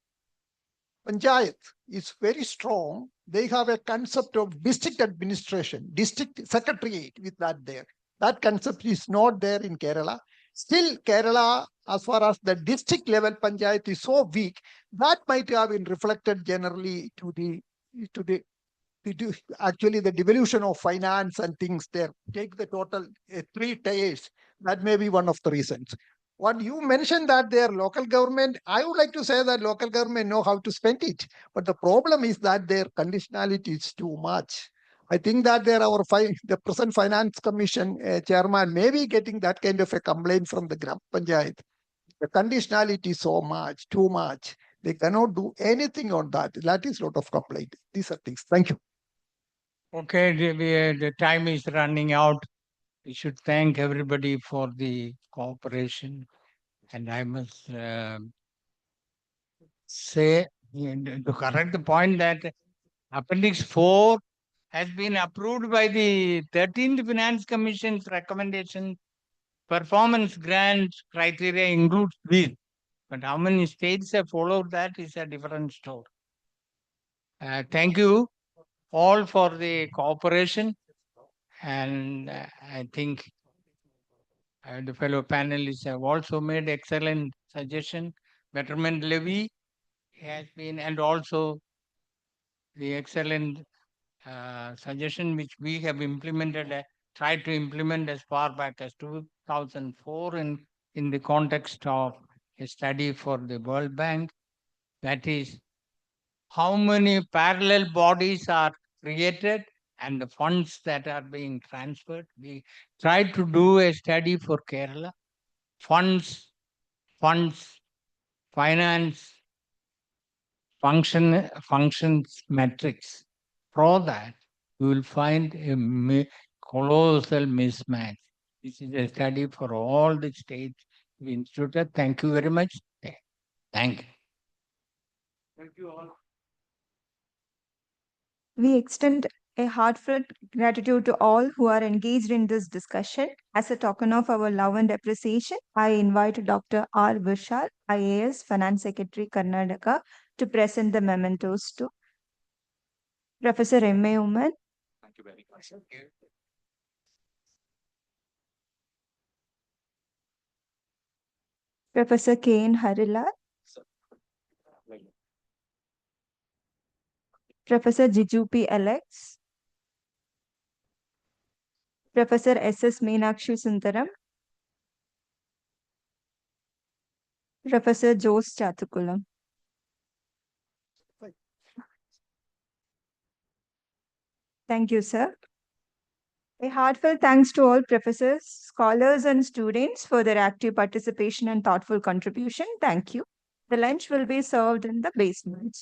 Speaker 5: panchayat is very strong. They have a concept of district administration, district secretariat with that there. That concept is not there in Kerala. Still, Kerala, as far as the district level panchayat is so weak, that might have been reflected generally to the actually the devolution of finance and things there. Take the total 3 tiers. That may be one of the reasons. What you mentioned that their local government, I would like to say that local government know how to spend it. But the problem is that their conditionality is too much. I think that the present finance commission chairman may be getting that kind of a complaint from the Gram Panchayat. The conditionality is so much, too much. They cannot do anything on that. That is a lot of complaint. These are things. Thank you.
Speaker 2: Okay, the time is running out. We should thank everybody for the cooperation. And I must say, to correct the point, that Appendix 4 has been approved by the 13th Finance Commission's recommendation. Performance grant criteria includes this. But how many states have followed that is a different story. Thank you all for the cooperation. And I think the fellow panelists have also made excellent suggestion. Betterment levy has been, and also the excellent suggestion which we have implemented, tried to implement as far back as 2004 in the context of a study for the World Bank. That is, how many parallel bodies are created and the funds that are being transferred. We tried to do a study for Kerala. Funds, finance, functions metrics. For that, you will find a colossal mismatch. This is a study for all the states we instituted. Thank you very much. Thank you.
Speaker 6: Thank you all.
Speaker 1: We extend a heartfelt gratitude to all who are engaged in this discussion. As a token of our love and appreciation, I invite Dr. R. Vishal, IAS Finance Secretary, Karnataka, to present the mementos to Professor M.A. Uman.
Speaker 12: Thank you very much.
Speaker 1: Professor K.N. Harilal, Professor Jijupi Alex, Professor S.S. Meenakshi Sundaram, Professor Jose Chatukulam. Thank you, sir. A heartfelt thanks to all professors, scholars, and students for their active participation and thoughtful contribution. Thank you. The lunch will be served in the basement.